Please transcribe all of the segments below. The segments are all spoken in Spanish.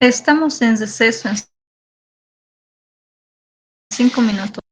Estamos en receso en 5 minutos.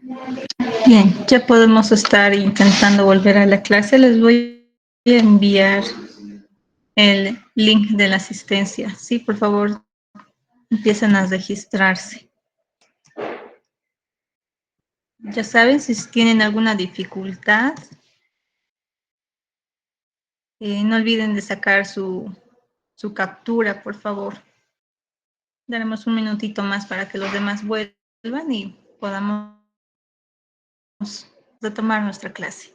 Bien, ya podemos estar intentando volver a la clase. Les voy a enviar el link de la asistencia. Sí, por favor, empiecen a registrarse. Ya saben, si tienen alguna dificultad, no olviden de sacar su captura, por favor. Daremos un minutito más para que los demás vuelvan y podamos retomar nuestra clase.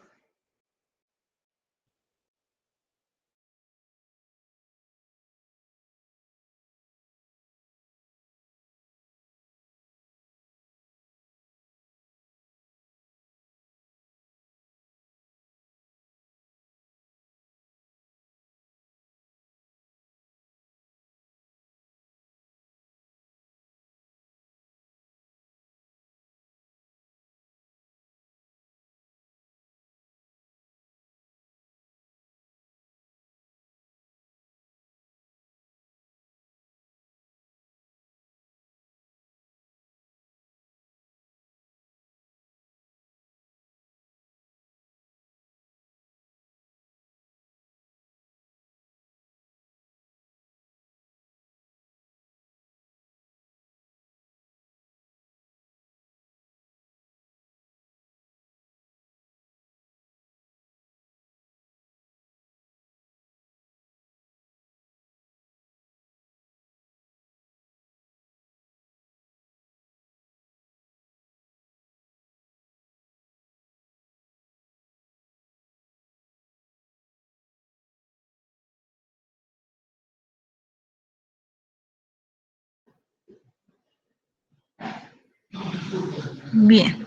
Bien.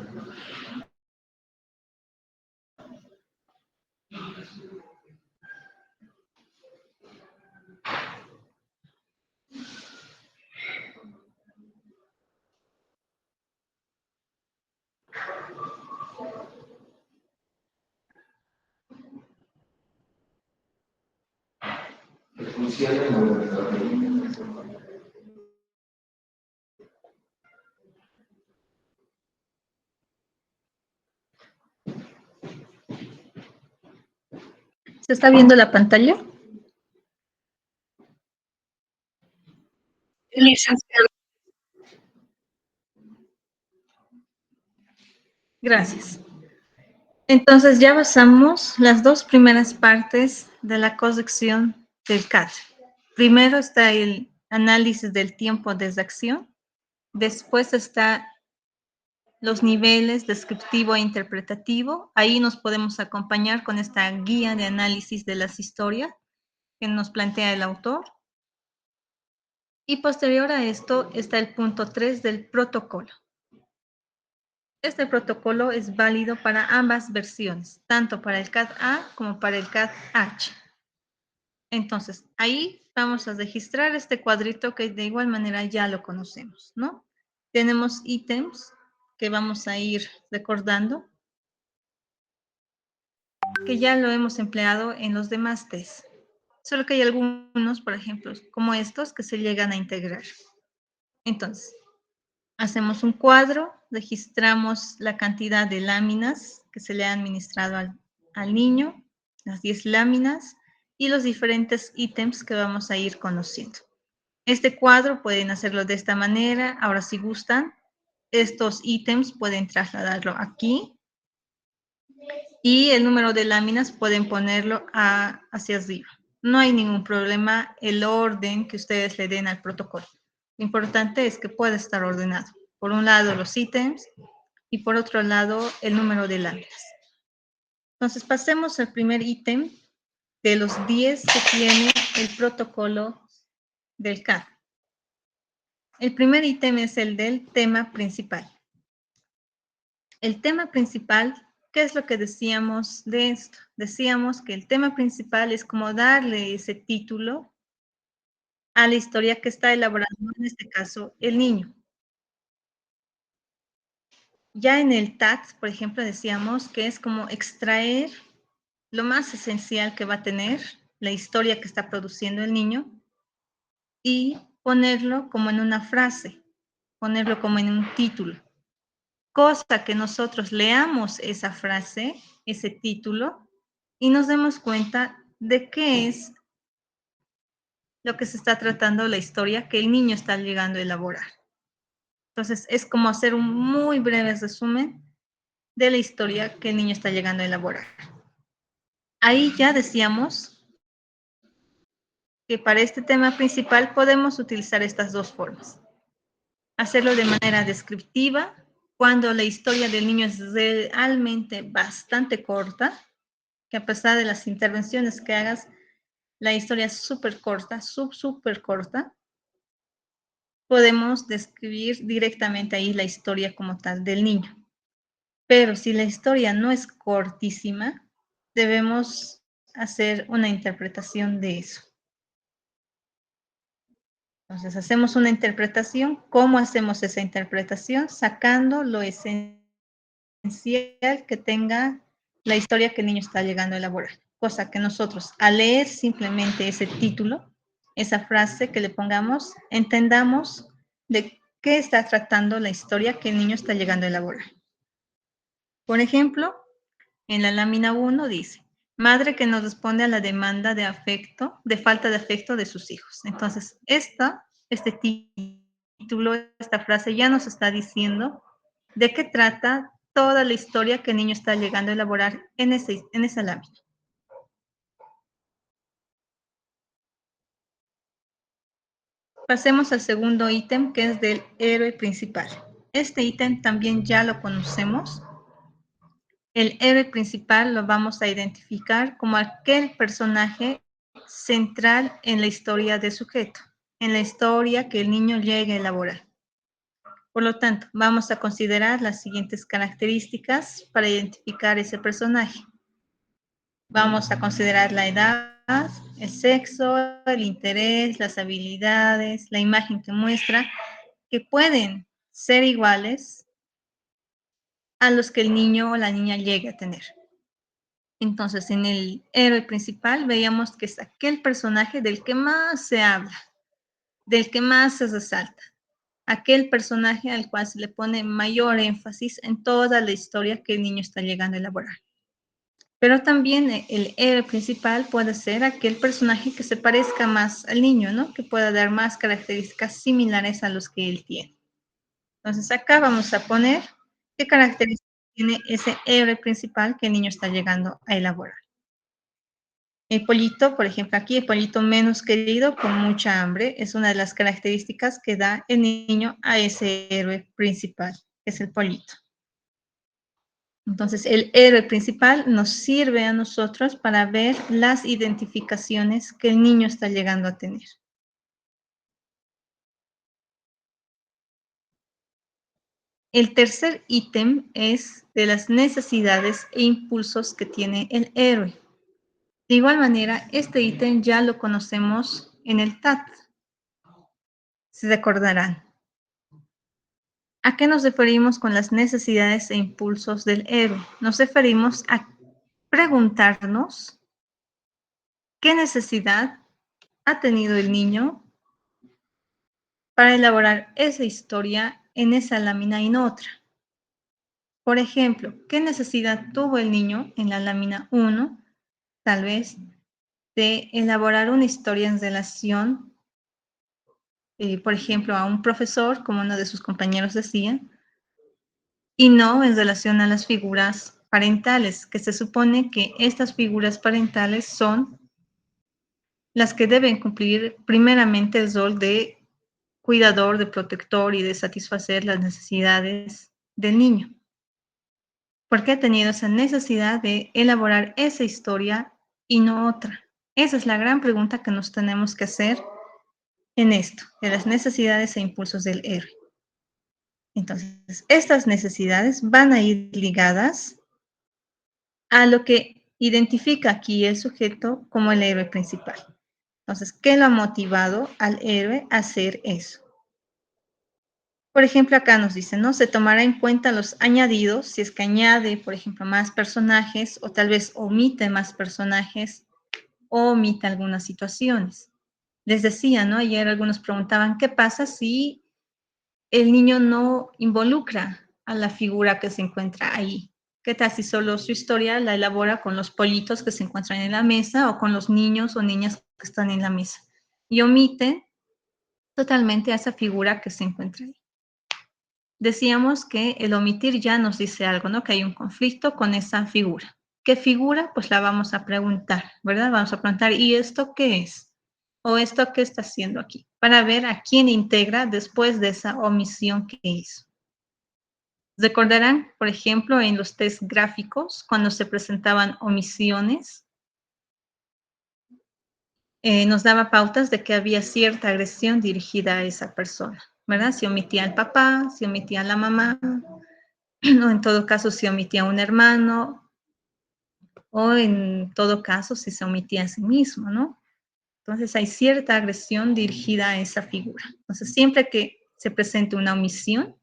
¿Se está viendo la pantalla? Licenciado. Gracias. Entonces ya basamos las dos primeras partes de la corrección del CAT. Primero está el análisis del tiempo de acción, después está los niveles descriptivo e interpretativo. Ahí nos podemos acompañar con esta guía de análisis de las historias que nos plantea el autor. Y posterior a esto está el punto 3 del protocolo. Este protocolo es válido para ambas versiones, tanto para el CAT-A como para el CAT-H. Entonces, ahí vamos a registrar este cuadrito que de igual manera ya lo conocemos, ¿no? Tenemos ítems que vamos a ir recordando, que ya lo hemos empleado en los demás test. Solo que hay algunos, por ejemplo, como estos, que se llegan a integrar. Entonces, hacemos un cuadro, registramos la cantidad de láminas que se le ha administrado al niño, las 10 láminas, y los diferentes ítems que vamos a ir conociendo. Este cuadro pueden hacerlo de esta manera. Ahora, si gustan, estos ítems pueden trasladarlo aquí y el número de láminas pueden ponerlo hacia arriba. No hay ningún problema el orden que ustedes le den al protocolo. Lo importante es que pueda estar ordenado. Por un lado los ítems y por otro lado el número de láminas. Entonces pasemos al primer ítem de los 10 que tiene el protocolo del CAD. El primer ítem es el del tema principal. El tema principal, ¿qué es lo que decíamos de esto? Decíamos que el tema principal es como darle ese título a la historia que está elaborando, en este caso, el niño. Ya en el TAT, por ejemplo, decíamos que es como extraer lo más esencial que va a tener la historia que está produciendo el niño y ponerlo como en una frase, ponerlo como en un título. cosa que nosotros leamos esa frase, ese título, y nos demos cuenta de qué es lo que se está tratando la historia que el niño está llegando a elaborar. Entonces, es como hacer un muy breve resumen de la historia que el niño está llegando a elaborar. Ahí ya decíamos que para este tema principal podemos utilizar estas dos formas. Hacerlo de manera descriptiva, cuando la historia del niño es realmente bastante corta, que a pesar de las intervenciones que hagas, la historia es súper corta, súper corta, podemos describir directamente ahí la historia como tal del niño. Pero si la historia no es cortísima, debemos hacer una interpretación de eso. Entonces, hacemos una interpretación. ¿Cómo hacemos esa interpretación? Sacando lo esencial que tenga la historia que el niño está llegando a elaborar. Cosa que nosotros, al leer simplemente ese título, esa frase que le pongamos, entendamos de qué está tratando la historia que el niño está llegando a elaborar. Por ejemplo, en la lámina 1 dice, madre que no responde a la demanda de afecto, de falta de afecto de sus hijos. Entonces, este título, esta frase ya nos está diciendo de qué trata toda la historia que el niño está llegando a elaborar en esa lámina. Pasemos al segundo ítem, que es del héroe principal. Este ítem también ya lo conocemos. El héroe principal lo vamos a identificar como aquel personaje central en la historia del sujeto, en la historia que el niño llegue a elaborar. Por lo tanto, vamos a considerar las siguientes características para identificar ese personaje. Vamos a considerar la edad, el sexo, el interés, las habilidades, la imagen que muestra, que pueden ser iguales a los que el niño o la niña llegue a tener. Entonces, en el héroe principal veíamos que es aquel personaje del que más se habla, del que más se resalta, aquel personaje al cual se le pone mayor énfasis en toda la historia que el niño está llegando a elaborar. Pero también el héroe principal puede ser aquel personaje que se parezca más al niño, ¿no? Que pueda dar más características similares a los que él tiene. Entonces, acá vamos a poner qué características tiene ese héroe principal que el niño está llegando a elaborar. El pollito, por ejemplo, aquí el pollito menos querido con mucha hambre es una de las características que da el niño a ese héroe principal, que es el pollito. Entonces, el héroe principal nos sirve a nosotros para ver las identificaciones que el niño está llegando a tener. El tercer ítem es de las necesidades e impulsos que tiene el héroe. De igual manera, este ítem ya lo conocemos en el TAT. Se recordarán. ¿A qué nos referimos con las necesidades e impulsos del héroe? Nos referimos a preguntarnos qué necesidad ha tenido el niño para elaborar esa historia en esa lámina y no otra. Por ejemplo, ¿qué necesidad tuvo el niño en la lámina 1, tal vez, de elaborar una historia en relación, por ejemplo, a un profesor, como uno de sus compañeros decía, y no en relación a las figuras parentales, que se supone que estas figuras parentales son las que deben cumplir primeramente el rol de cuidador, de protector y de satisfacer las necesidades del niño. ¿Por qué ha tenido esa necesidad de elaborar esa historia y no otra? Esa es la gran pregunta que nos tenemos que hacer en esto, de las necesidades e impulsos del héroe. Entonces, estas necesidades van a ir ligadas a lo que identifica aquí el sujeto como el héroe principal. Entonces, ¿qué lo ha motivado al héroe a hacer eso? Por ejemplo, acá nos dice, ¿no? Se tomará en cuenta los añadidos, si es que añade, por ejemplo, más personajes, o tal vez omite más personajes, o omite algunas situaciones. Les decía, ¿no? Ayer algunos preguntaban, ¿qué pasa si el niño no involucra a la figura que se encuentra ahí. ¿Qué tal si solo su historia la elabora con los pollitos que se encuentran en la mesa o con los niños o niñas que están en la mesa? Y omite totalmente a esa figura que se encuentra ahí. Decíamos que el omitir ya nos dice algo, ¿no? Que hay un conflicto con esa figura. ¿Qué figura? Pues la vamos a preguntar, ¿verdad? Vamos a preguntar, ¿y esto qué es? ¿O esto qué está haciendo aquí? Para ver a quién integra después de esa omisión que hizo. Recordarán, por ejemplo, en los test gráficos, cuando se presentaban omisiones, nos daba pautas de que había cierta agresión dirigida a esa persona, ¿verdad? Si omitía al papá, si omitía a la mamá, o en todo caso si omitía a un hermano, o en todo caso si se omitía a sí mismo, ¿no? Entonces hay cierta agresión dirigida a esa figura. Entonces siempre que se presente una omisión,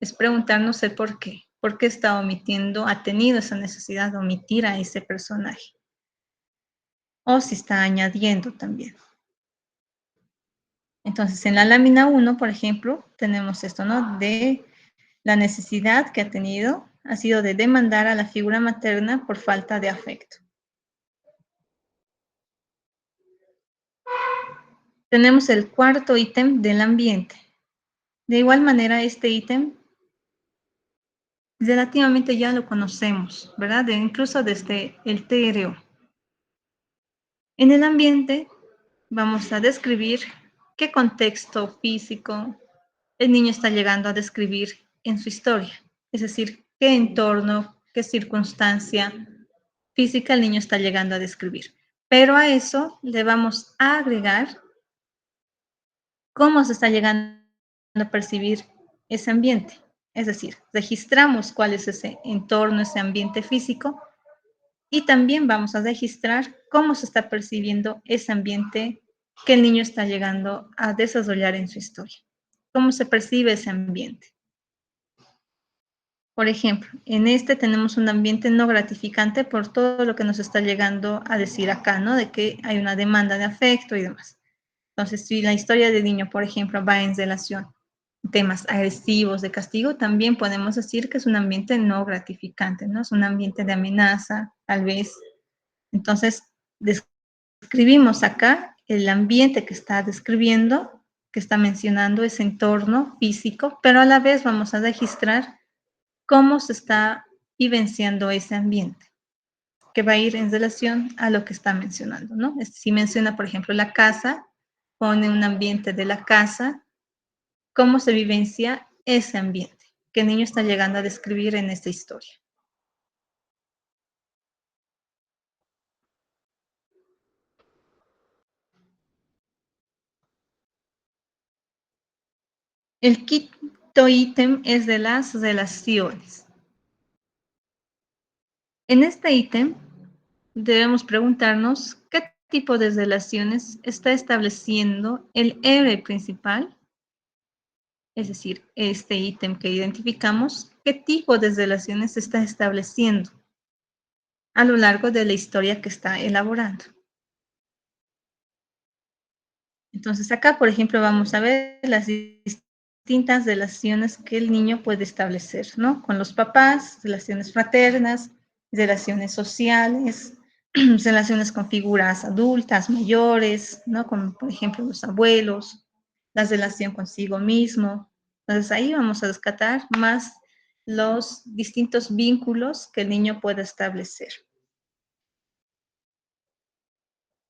es preguntarnos el por qué está omitiendo, ha tenido esa necesidad de omitir a ese personaje, o si está añadiendo también. Entonces, en la lámina 1, por ejemplo, tenemos esto, ¿no? De la necesidad que ha tenido ha sido de demandar a la figura materna por falta de afecto. Tenemos el cuarto ítem del ambiente. De igual manera, este ítem relativamente ya lo conocemos, ¿verdad? Incluso desde el TRO. En el ambiente vamos a describir qué contexto físico el niño está llegando a describir en su historia. Es decir, qué entorno, qué circunstancia física el niño está llegando a describir. Pero a eso le vamos a agregar cómo se está llegando a percibir ese ambiente. Es decir, registramos cuál es ese entorno, ese ambiente físico, y también vamos a registrar cómo se está percibiendo ese ambiente que el niño está llegando a desarrollar en su historia. ¿Cómo se percibe ese ambiente? Por ejemplo, en este tenemos un ambiente no gratificante por todo lo que nos está llegando a decir acá, ¿no? De que hay una demanda de afecto y demás. Entonces, si la historia del niño, por ejemplo, va en relación a temas agresivos, de castigo, también podemos decir que es un ambiente no gratificante, ¿no? Es un ambiente de amenaza, tal vez. Entonces, describimos acá el ambiente que está describiendo, que está mencionando ese entorno físico, pero a la vez vamos a registrar cómo se está vivenciando ese ambiente, que va a ir en relación a lo que está mencionando, ¿no? Si menciona, por ejemplo, la casa, pone un ambiente de la casa, cómo se vivencia ese ambiente que el niño está llegando a describir en esta historia. El quinto ítem es de las relaciones. En este ítem debemos preguntarnos qué tipo de relaciones está estableciendo el héroe principal, es decir, este ítem que identificamos, qué tipo de relaciones está estableciendo a lo largo de la historia que está elaborando. Entonces acá, por ejemplo, vamos a ver las distintas relaciones que el niño puede establecer, ¿no? Con los papás, relaciones fraternas, relaciones sociales, relaciones con figuras adultas, mayores, ¿no? Como por ejemplo los abuelos, la relación consigo mismo. Entonces ahí vamos a rescatar más los distintos vínculos que el niño puede establecer.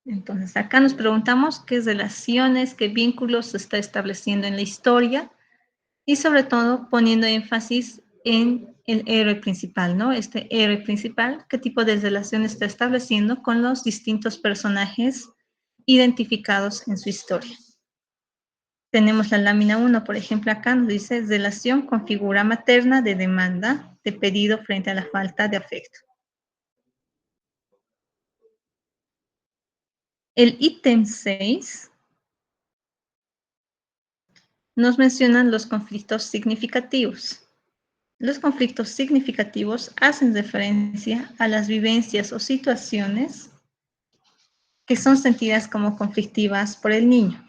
Entonces, acá nos preguntamos qué relaciones, qué vínculos se está estableciendo en la historia y sobre todo poniendo énfasis en el héroe principal, ¿no? Este héroe principal, qué tipo de relaciones está estableciendo con los distintos personajes identificados en su historia. Tenemos la lámina 1, por ejemplo, acá nos dice relación con figura materna de demanda de pedido frente a la falta de afecto. El ítem 6 nos mencionan los conflictos significativos. Los conflictos significativos hacen referencia a las vivencias o situaciones que son sentidas como conflictivas por el niño.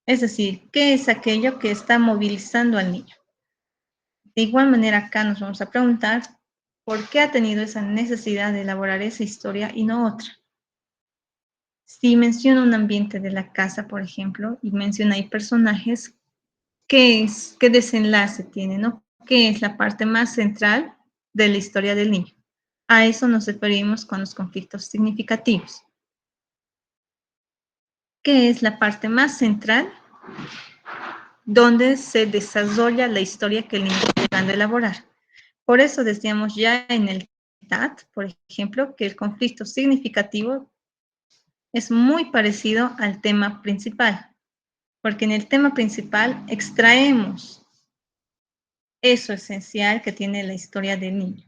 Es decir, ¿qué es aquello que está movilizando al niño? De igual manera, acá nos vamos a preguntar por qué ha tenido esa necesidad de elaborar esa historia y no otra. Si menciona un ambiente de la casa, por ejemplo, y menciona ahí personajes, qué desenlace tiene, ¿no? ¿Qué es la parte más central de la historia del niño? A eso nos referimos con los conflictos significativos. ¿Qué es la parte más central donde se desarrolla la historia que el niño está tratando de elaborar? Por eso decíamos ya en el TAT, por ejemplo, que el conflicto significativo es muy parecido al tema principal, porque en el tema principal extraemos eso esencial que tiene la historia del niño.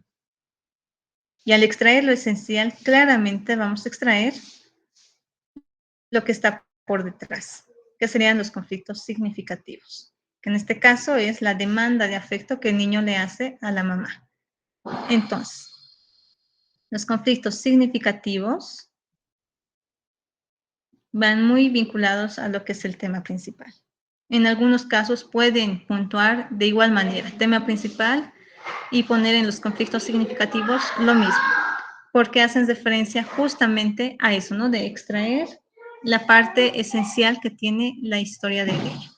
Y al extraer lo esencial, claramente vamos a extraer lo que está por detrás, que serían los conflictos significativos, que en este caso es la demanda de afecto que el niño le hace a la mamá. Entonces, los conflictos significativos van muy vinculados a lo que es el tema principal. En algunos casos pueden puntuar de igual manera, tema principal y poner en los conflictos significativos lo mismo, porque hacen referencia justamente a eso, ¿no? De extraer la parte esencial que tiene la historia del niño.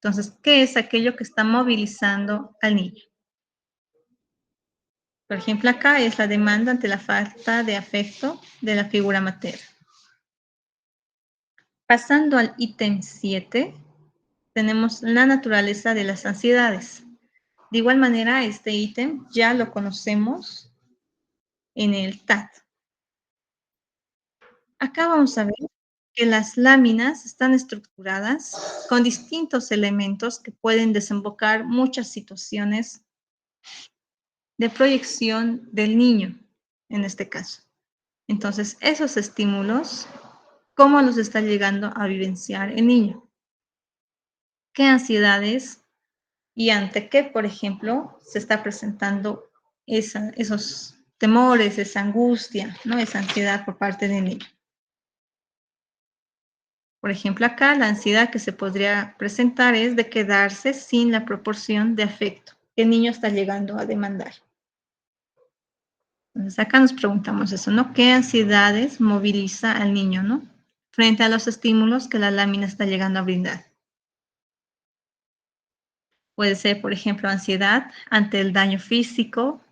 Entonces, ¿qué es aquello que está movilizando al niño? Por ejemplo, acá es la demanda ante la falta de afecto de la figura materna. Pasando al ítem 7, tenemos la naturaleza de las ansiedades. De igual manera, este ítem ya lo conocemos en el TAT. Acá vamos a ver que las láminas están estructuradas con distintos elementos que pueden desembocar muchas situaciones de proyección del niño, en este caso. Entonces, esos estímulos, ¿cómo los está llegando a vivenciar el niño? ¿Qué ansiedades y ante qué, por ejemplo, se está presentando esos temores, esa angustia, ¿no? Esa ansiedad por parte del niño? Por ejemplo, acá la ansiedad que se podría presentar es de quedarse sin la proporción de afecto que el niño está llegando a demandar. Entonces, acá nos preguntamos eso, ¿no? ¿Qué ansiedades moviliza al niño, ¿no? Frente a los estímulos que la lámina está llegando a brindar. Puede ser, por ejemplo, ansiedad ante el daño físico,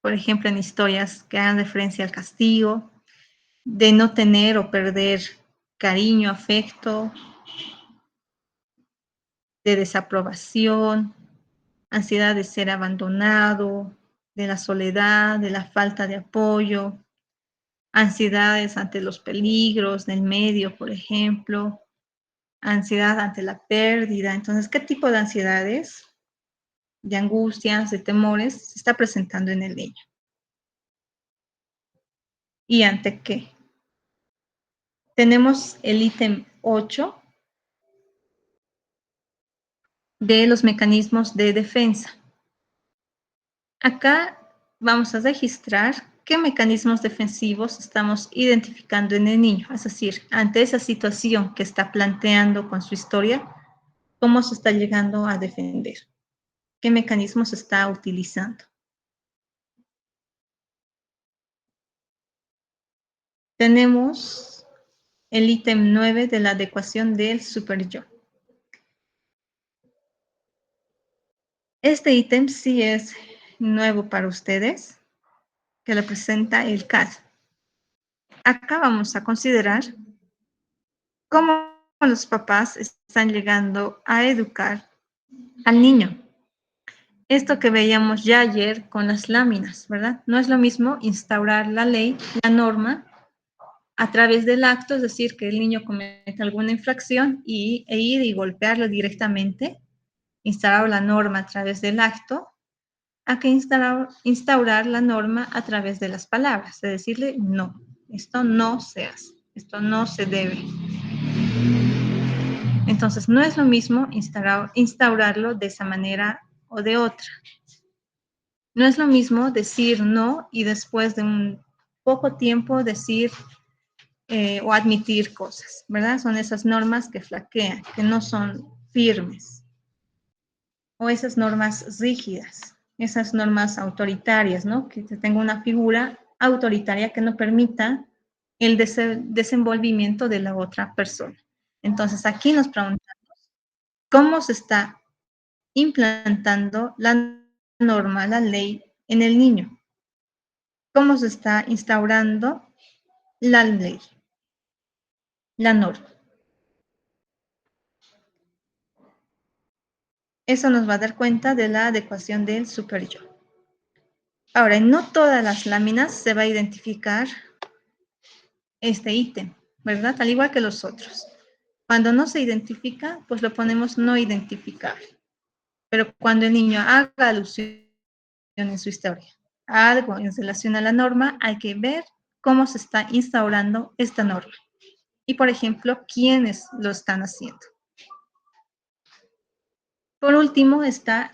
por ejemplo, en historias que hagan referencia al castigo, de no tener o perder cariño, afecto, de desaprobación, ansiedad de ser abandonado, de la soledad, de la falta de apoyo, ansiedades ante los peligros del medio, por ejemplo, ansiedad ante la pérdida. Entonces, ¿qué tipo de ansiedades, de angustias, de temores se está presentando en el niño? ¿Y ante qué? Tenemos el ítem 8 de los mecanismos de defensa. Acá vamos a registrar qué mecanismos defensivos estamos identificando en el niño, es decir, ante esa situación que está planteando con su historia, cómo se está llegando a defender, qué mecanismos está utilizando. Tenemos el ítem 9 de la adecuación del super-yo. Este ítem sí es nuevo para ustedes, que lo presenta el CAD. Acá vamos a considerar cómo los papás están llegando a educar al niño. Esto que veíamos ya ayer con las láminas, ¿verdad? No es lo mismo instaurar la ley, la norma, a través del acto, es decir, que el niño comete alguna infracción e ir y golpearlo directamente, instaurar la norma a través del acto, a que instaurar la norma a través de las palabras, de decirle, no, esto no se hace, esto no se debe. Entonces, no es lo mismo instaurarlo de esa manera o de otra. No es lo mismo decir no y después de un poco tiempo decir o admitir cosas, ¿verdad? Son esas normas que flaquean, que no son firmes. o esas normas rígidas, esas normas autoritarias, ¿no? Que tenga una figura autoritaria que no permita el desenvolvimiento de la otra persona. Entonces, aquí nos preguntamos cómo se está implantando la norma, la ley en el niño. ¿Cómo se está instaurando la ley, la norma? Eso nos va a dar cuenta de la adecuación del super-yo. Ahora, en no todas las láminas se va a identificar este ítem, ¿verdad? Al igual que los otros. Cuando no se identifica, pues lo ponemos no identificable. Pero cuando el niño haga alusión en su historia a algo en relación a la norma, hay que ver cómo se está instaurando esta norma. Y, por ejemplo, quiénes lo están haciendo. Por último, está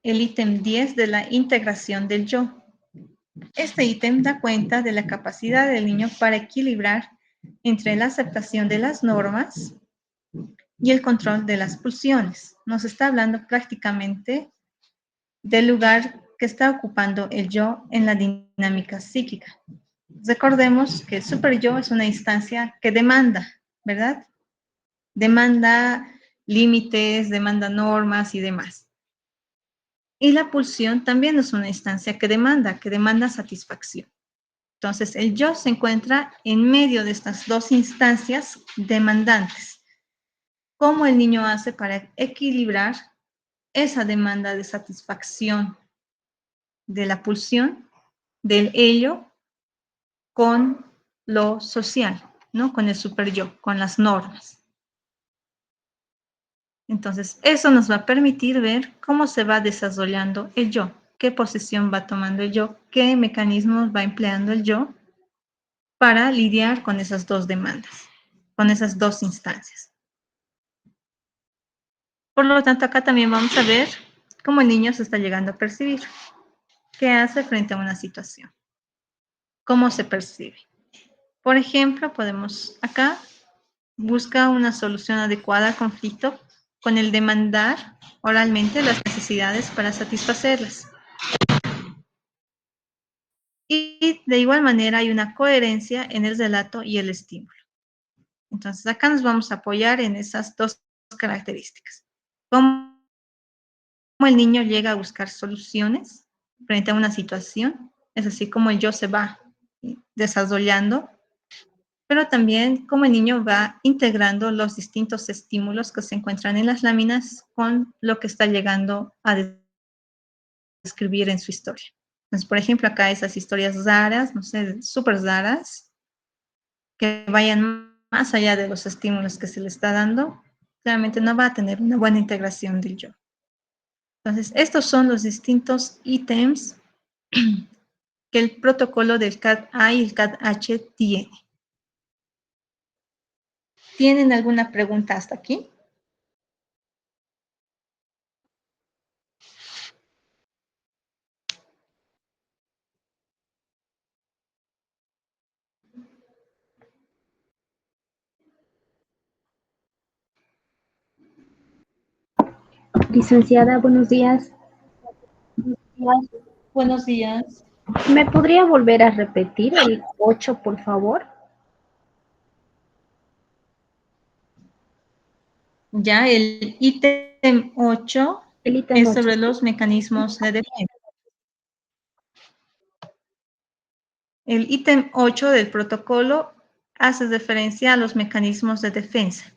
el ítem 10 de la integración del yo. Este ítem da cuenta de la capacidad del niño para equilibrar entre la aceptación de las normas y el control de las pulsiones. Nos está hablando prácticamente del lugar que está ocupando el yo en la dinámica psíquica. Recordemos que el super yo es una instancia que demanda, ¿verdad? Demanda límites, demanda normas y demás. Y la pulsión también es una instancia que demanda satisfacción. Entonces, el yo se encuentra en medio de estas dos instancias demandantes. ¿Cómo el niño hace para equilibrar esa demanda de satisfacción de la pulsión, del ello, con lo social, ¿no? Con el super yo, con las normas? Entonces, eso nos va a permitir ver cómo se va desarrollando el yo, qué posición va tomando el yo, qué mecanismos va empleando el yo para lidiar con esas dos demandas, con esas dos instancias. Por lo tanto, acá también vamos a ver cómo el niño se está llegando a percibir, qué hace frente a una situación, cómo se percibe. Por ejemplo, podemos acá buscar una solución adecuada al conflicto con el demandar oralmente las necesidades para satisfacerlas. Y de igual manera hay una coherencia en el relato y el estímulo. Entonces acá nos vamos a apoyar en esas dos características. Cómo el niño llega a buscar soluciones frente a una situación, es así como el yo se va desarrollando, pero también cómo el niño va integrando los distintos estímulos que se encuentran en las láminas con lo que está llegando a describir en su historia. Entonces, por ejemplo, acá esas historias raras, no sé, súper raras, que vayan más allá de los estímulos que se le está dando, claramente no va a tener una buena integración del yo. Entonces, estos son los distintos ítems que el protocolo del CAT-A y el CAT-H tiene. ¿Tienen alguna pregunta hasta aquí? Licenciada, buenos días. Buenos días. ¿Me podría volver a repetir el 8, por favor? Ya, el ítem 8 El ítem es 8. sobre los mecanismos de defensa. El ítem 8 del protocolo hace referencia a los mecanismos de defensa.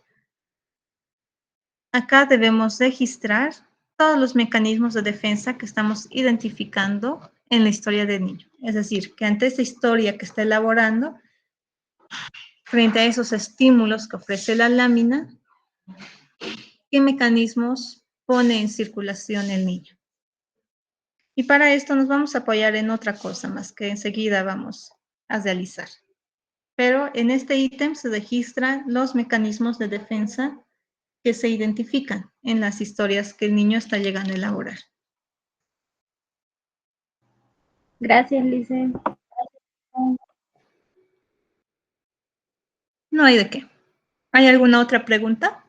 Acá debemos registrar todos los mecanismos de defensa que estamos identificando en la historia del niño. Es decir, que ante esta historia que está elaborando, frente a esos estímulos que ofrece la lámina, ¿qué mecanismos pone en circulación el niño? Y para esto nos vamos a apoyar en otra cosa más que enseguida vamos a realizar. Pero en este ítem se registran los mecanismos de defensa que se identifican en las historias que el niño está llegando a elaborar. Gracias, Lice. No hay de qué. ¿Hay alguna otra pregunta?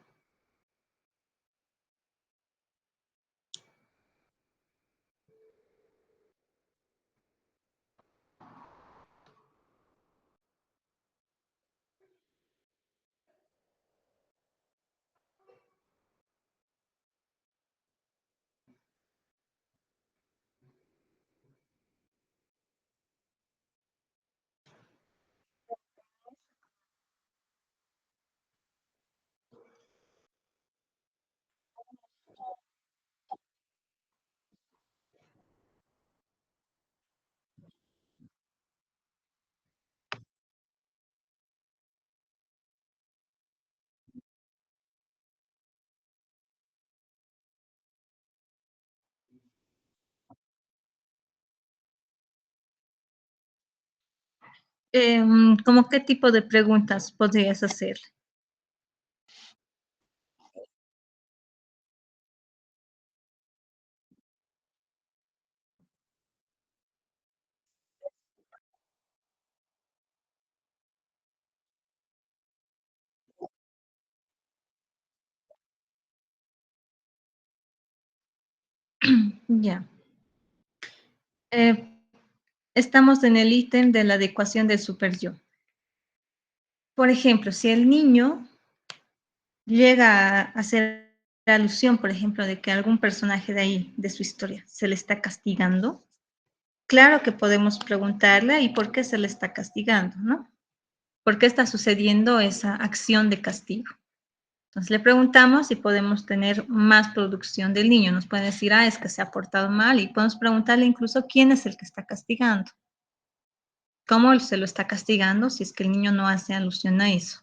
¿Cómo qué tipo de preguntas podrías hacer? Ya. Eh, Estamos en el ítem de la adecuación del superyo. Por ejemplo, si el niño llega a hacer alusión, por ejemplo, de que algún personaje de ahí, de su historia, se le está castigando, claro que podemos preguntarle, ¿y por qué se le está castigando, no? ¿Por qué está sucediendo esa acción de castigo? Entonces le preguntamos si podemos tener más producción del niño. Nos pueden decir, es que se ha portado mal, y podemos preguntarle incluso quién es el que está castigando, cómo se lo está castigando si es que el niño no hace alusión a eso.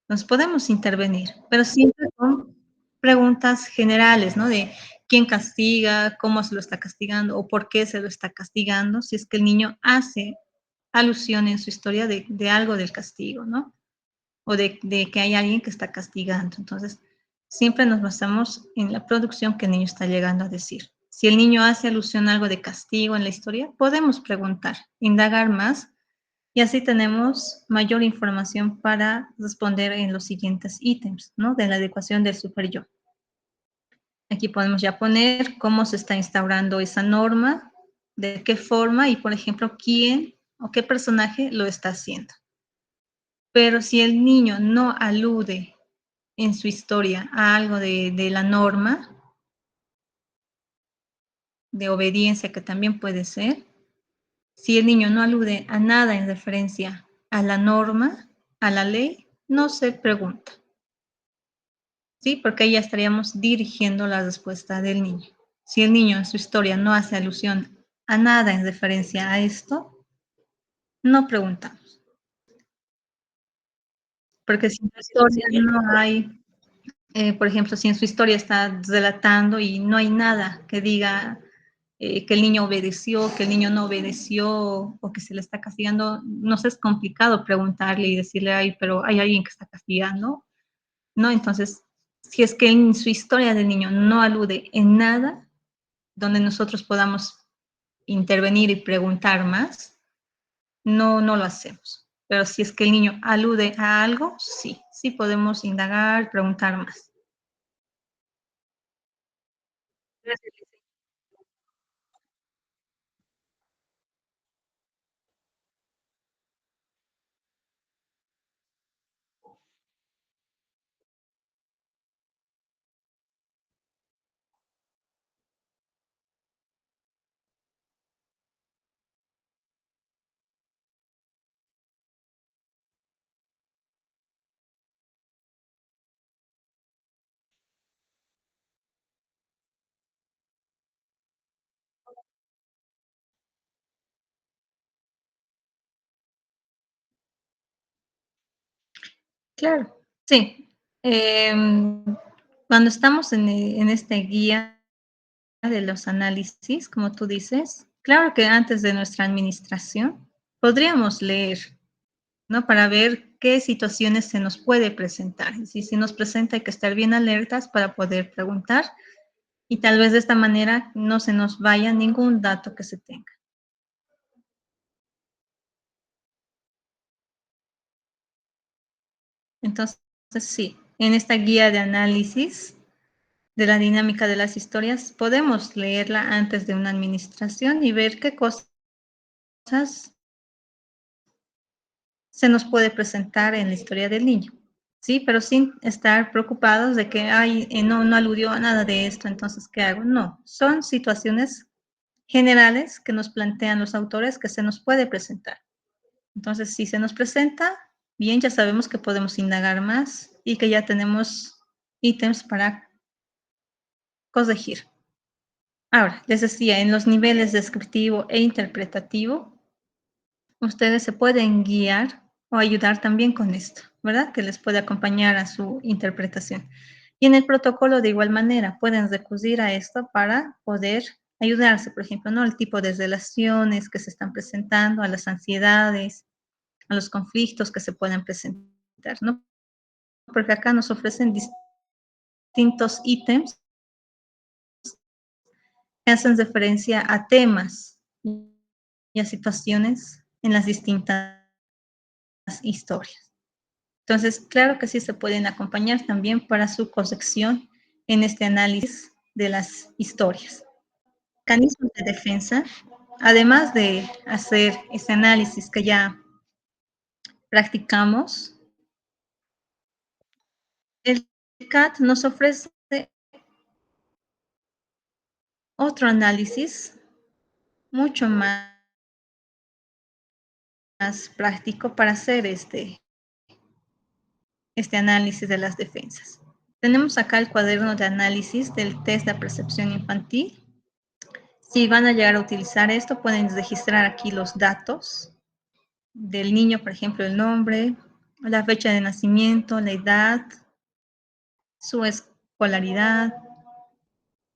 Nos podemos intervenir, pero siempre con preguntas generales, ¿no? De quién castiga, cómo se lo está castigando o por qué se lo está castigando, si es que el niño hace alusión en su historia de algo del castigo, ¿no? O de que hay alguien que está castigando. Entonces, siempre nos basamos en la producción que el niño está llegando a decir. Si el niño hace alusión a algo de castigo en la historia, podemos preguntar, indagar más y así tenemos mayor información para responder en los siguientes ítems, ¿no? De la adecuación del super yo. Aquí podemos ya poner cómo se está instaurando esa norma, de qué forma y, por ejemplo, quién o qué personaje lo está haciendo. Pero si el niño no alude en su historia a algo de la norma, de obediencia que también puede ser, si el niño no alude a nada en referencia a la norma, a la ley, no se pregunta. ¿Sí? Porque ahí ya estaríamos dirigiendo la respuesta del niño. Si el niño en su historia no hace alusión a nada en referencia a esto, no preguntamos. Porque si en su historia no hay, por ejemplo, si en su historia está relatando y no hay nada que diga que el niño obedeció, que el niño no obedeció o que se le está castigando, nos es complicado preguntarle y decirle, ay, pero hay alguien que está castigando, ¿no? Entonces, si es que en su historia del niño no alude en nada, donde nosotros podamos intervenir y preguntar más, no lo hacemos. Pero si es que el niño alude a algo, sí podemos indagar, preguntar más. Claro, sí. Cuando estamos en esta guía de los análisis, como tú dices, claro que antes de nuestra administración podríamos leer, ¿no? Para ver qué situaciones se nos puede presentar. Y si se nos presenta, hay que estar bien alertas para poder preguntar y tal vez de esta manera no se nos vaya ningún dato que se tenga. Entonces, sí, en esta guía de análisis de la dinámica de las historias, podemos leerla antes de una administración y ver qué cosas se nos puede presentar en la historia del niño. Sí, pero sin estar preocupados de que, no aludió a nada de esto, entonces, ¿qué hago? No, son situaciones generales que nos plantean los autores que se nos puede presentar. Entonces, si se nos presenta, bien, ya sabemos que podemos indagar más y que ya tenemos ítems para corregir. Ahora, les decía, en los niveles descriptivo e interpretativo, ustedes se pueden guiar o ayudar también con esto, ¿verdad? Que les puede acompañar a su interpretación. Y en el protocolo, de igual manera, pueden recurrir a esto para poder ayudarse, por ejemplo, ¿no? El tipo de relaciones que se están presentando, a las ansiedades, a los conflictos que se pueden presentar, ¿no? Porque acá nos ofrecen distintos ítems que hacen referencia a temas y a situaciones en las distintas historias. Entonces, claro que sí se pueden acompañar también para su corrección en este análisis de las historias. Mecanismos de defensa, además de hacer ese análisis que ya practicamos, el CAT nos ofrece otro análisis mucho más práctico para hacer este análisis de las defensas. Tenemos acá el cuaderno de análisis del test de percepción infantil. Si van a llegar a utilizar esto, pueden registrar aquí los datos del niño, por ejemplo, el nombre, la fecha de nacimiento, la edad, su escolaridad,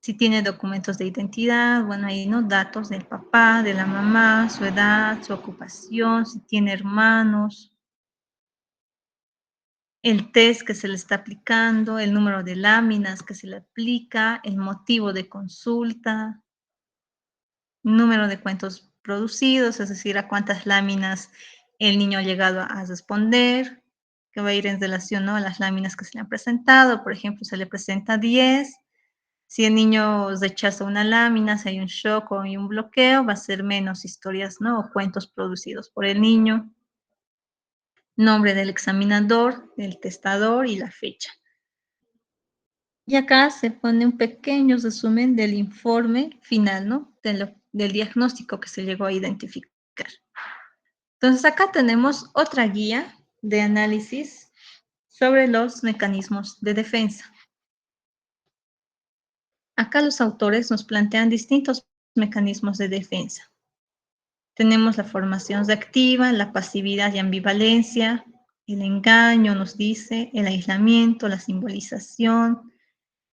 si tiene documentos de identidad, bueno, ahí, ¿no? Datos del papá, de la mamá, su edad, su ocupación, si tiene hermanos, el test que se le está aplicando, el número de láminas que se le aplica, el motivo de consulta, número de cuentos producidos, es decir, a cuántas láminas el niño ha llegado a responder, que va a ir en relación, ¿no?, a las láminas que se le han presentado. Por ejemplo, se le presenta 10. Si el niño rechaza una lámina, si hay un shock o hay un bloqueo, va a ser menos historias, ¿no?, o cuentos producidos por el niño. Nombre del examinador, del testador y la fecha. Y acá se pone un pequeño resumen del informe final, ¿no?, del diagnóstico que se llegó a identificar. Entonces acá tenemos otra guía de análisis sobre los mecanismos de defensa. Acá los autores nos plantean distintos mecanismos de defensa. Tenemos la formación reactiva, la pasividad y ambivalencia, el engaño, nos dice, el aislamiento, la simbolización,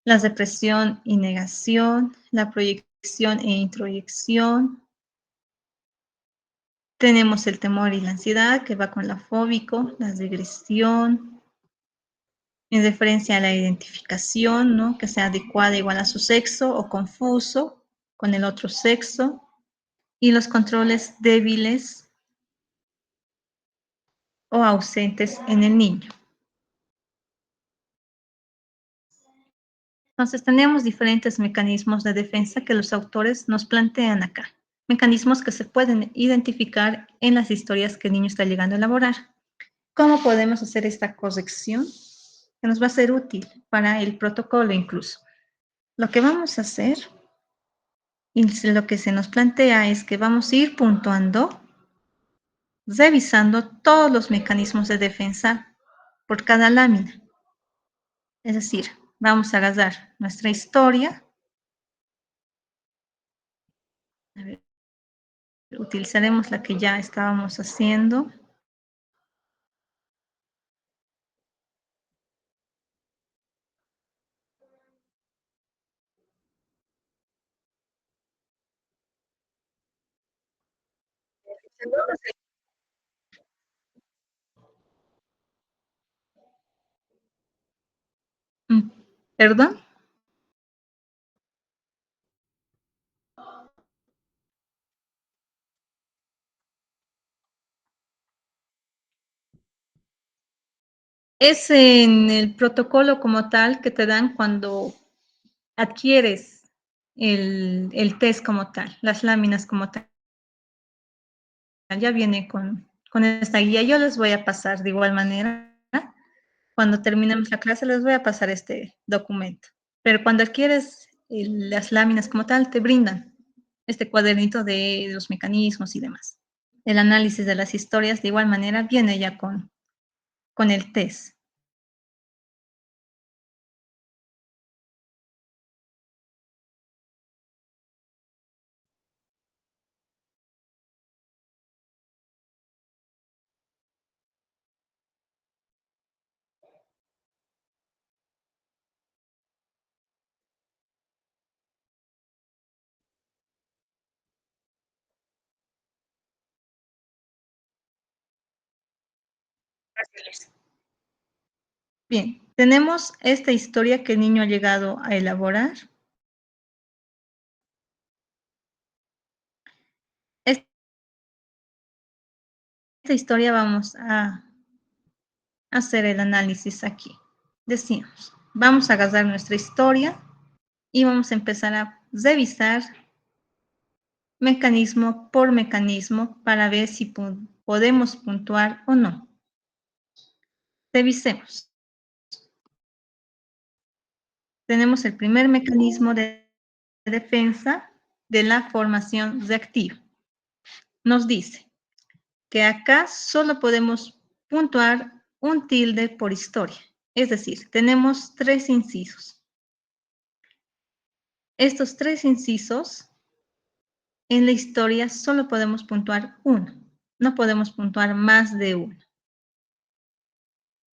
la represión y negación, la proyección e introyección. Tenemos el temor y la ansiedad, que va con la fóbico, la regresión, en referencia a la identificación, ¿no?, que sea adecuada igual a su sexo o confuso con el otro sexo, y los controles débiles o ausentes en el niño. Entonces, tenemos diferentes mecanismos de defensa que los autores nos plantean acá. Mecanismos que se pueden identificar en las historias que el niño está llegando a elaborar. ¿Cómo podemos hacer esta corrección? Que nos va a ser útil para el protocolo incluso. Lo que vamos a hacer y lo que se nos plantea es que vamos a ir puntuando, revisando todos los mecanismos de defensa por cada lámina. Es decir, vamos a agarrar nuestra historia. A ver, utilizaremos la que ya estábamos haciendo. ¿Perdón? Es en el protocolo como tal que te dan cuando adquieres el test como tal, las láminas como tal. Ya viene con esta guía. Yo les voy a pasar de igual manera. Cuando terminemos la clase les voy a pasar este documento. Pero cuando adquieres las láminas como tal, te brindan este cuadernito de los mecanismos y demás. El análisis de las historias de igual manera viene ya con el test. fáciles. Bien, tenemos esta historia que el niño ha llegado a elaborar. Esta historia vamos a hacer el análisis aquí. Decimos, vamos a agarrar nuestra historia y vamos a empezar a revisar mecanismo por mecanismo para ver si podemos puntuar o no. Revisemos. Tenemos el primer mecanismo de defensa de la formación reactiva. Nos dice que acá solo podemos puntuar un tilde por historia. Es decir, tenemos 3 incisos. Estos 3 incisos en la historia solo podemos puntuar uno. No podemos puntuar más de uno.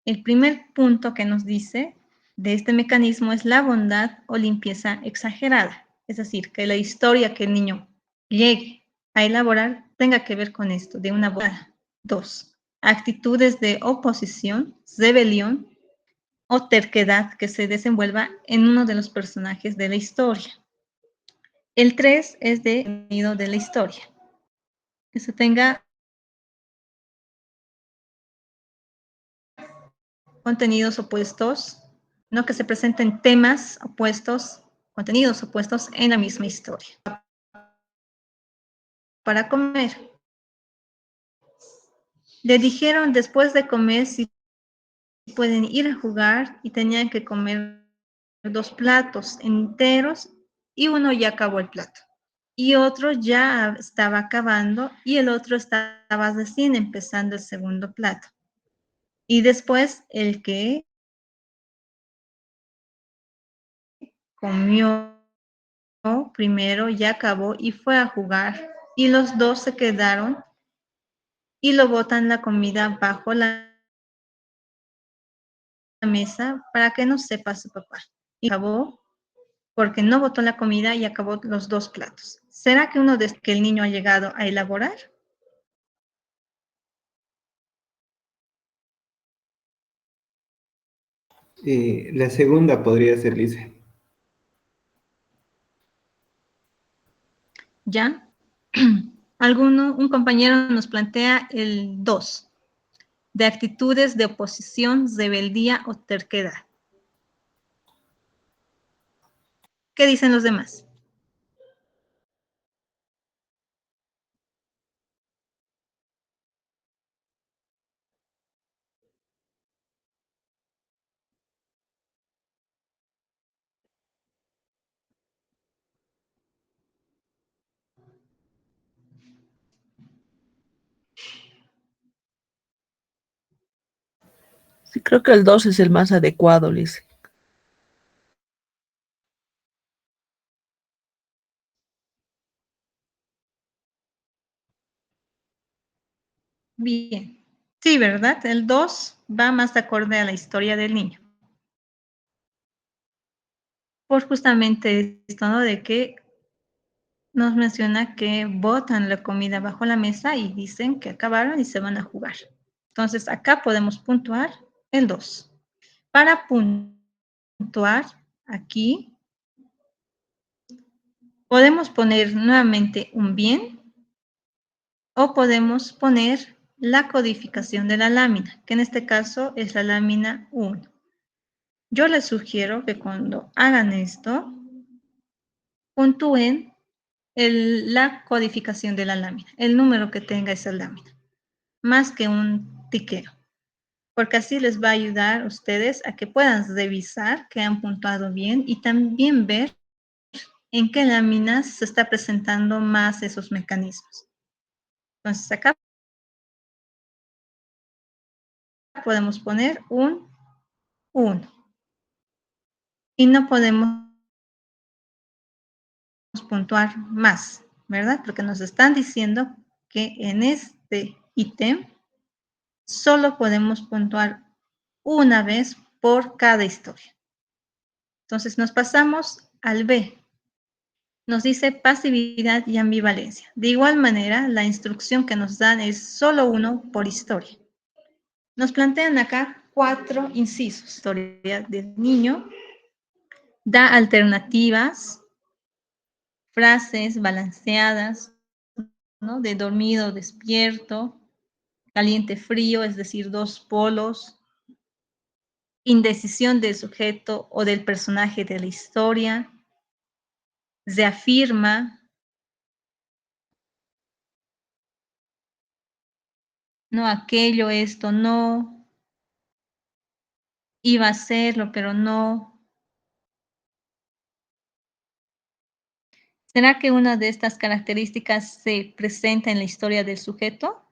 El primer punto que nos dice de este mecanismo es la bondad o limpieza exagerada. Es decir, que la historia que el niño llegue a elaborar tenga que ver con esto, de una bondad. 2. Actitudes de oposición, rebelión o terquedad que se desenvuelva en uno de los personajes de la historia. El 3 es de contenido de la historia. Que se tenga contenidos opuestos, no que se presenten temas opuestos, contenidos opuestos en la misma historia. Para comer. Le dijeron después de comer si pueden ir a jugar y tenían que comer 2 platos enteros y uno ya acabó el plato. Y otro ya estaba acabando y el otro estaba recién empezando el segundo plato. Y después el que comió primero ya acabó y fue a jugar y los 2 se quedaron y lo botan la comida bajo la mesa para que no sepa su papá. Y acabó porque no botó la comida y acabó los 2 platos. ¿Será que uno de que el niño ha llegado a elaborar? La segunda podría ser, Lisa. ¿Ya? Un compañero nos plantea el 2, de actitudes de oposición, rebeldía o terquedad. ¿Qué dicen los demás? Sí, creo que el 2 es el más adecuado, Liz. Bien. Sí, ¿verdad? El 2 va más de acorde a la historia del niño. Por justamente esto, ¿no? De que nos menciona que botan la comida bajo la mesa y dicen que acabaron y se van a jugar. Entonces, acá podemos puntuar el 2. Para puntuar aquí, podemos poner nuevamente un bien o podemos poner la codificación de la lámina, que en este caso es la lámina 1. Yo les sugiero que cuando hagan esto, puntúen la codificación de la lámina, el número que tenga esa lámina, más que un tiqueo, porque así les va a ayudar a ustedes a que puedan revisar que han puntuado bien y también ver en qué láminas se está presentando más esos mecanismos. Entonces acá podemos poner un 1 y no podemos puntuar más, ¿verdad? Porque nos están diciendo que en este ítem solo podemos puntuar una vez por cada historia. Entonces nos pasamos al B. Nos dice pasividad y ambivalencia. De igual manera, la instrucción que nos dan es solo uno por historia. Nos plantean acá 4 incisos. Historia del niño, da alternativas, frases balanceadas, ¿no? De dormido, despierto, caliente, frío, es decir, 2 polos, indecisión del sujeto o del personaje de la historia, reafirma, no aquello, esto, no, iba a hacerlo, pero no. ¿Será que una de estas características se presenta en la historia del sujeto?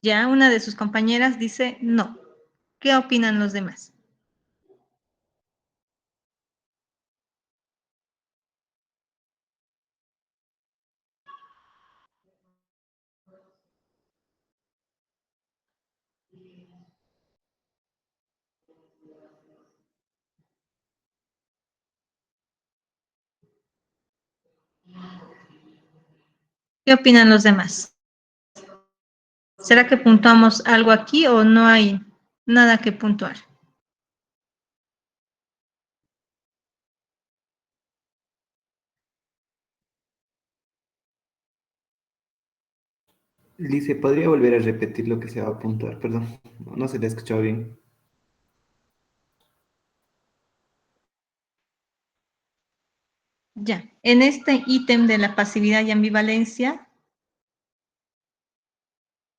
Ya una de sus compañeras dice no. ¿Qué opinan los demás? ¿Qué opinan los demás? ¿Será que puntuamos algo aquí o no hay nada que puntuar? Lice, ¿podría volver a repetir lo que se va a apuntar? Perdón, no se le ha escuchado bien. Ya, en este ítem de la pasividad y ambivalencia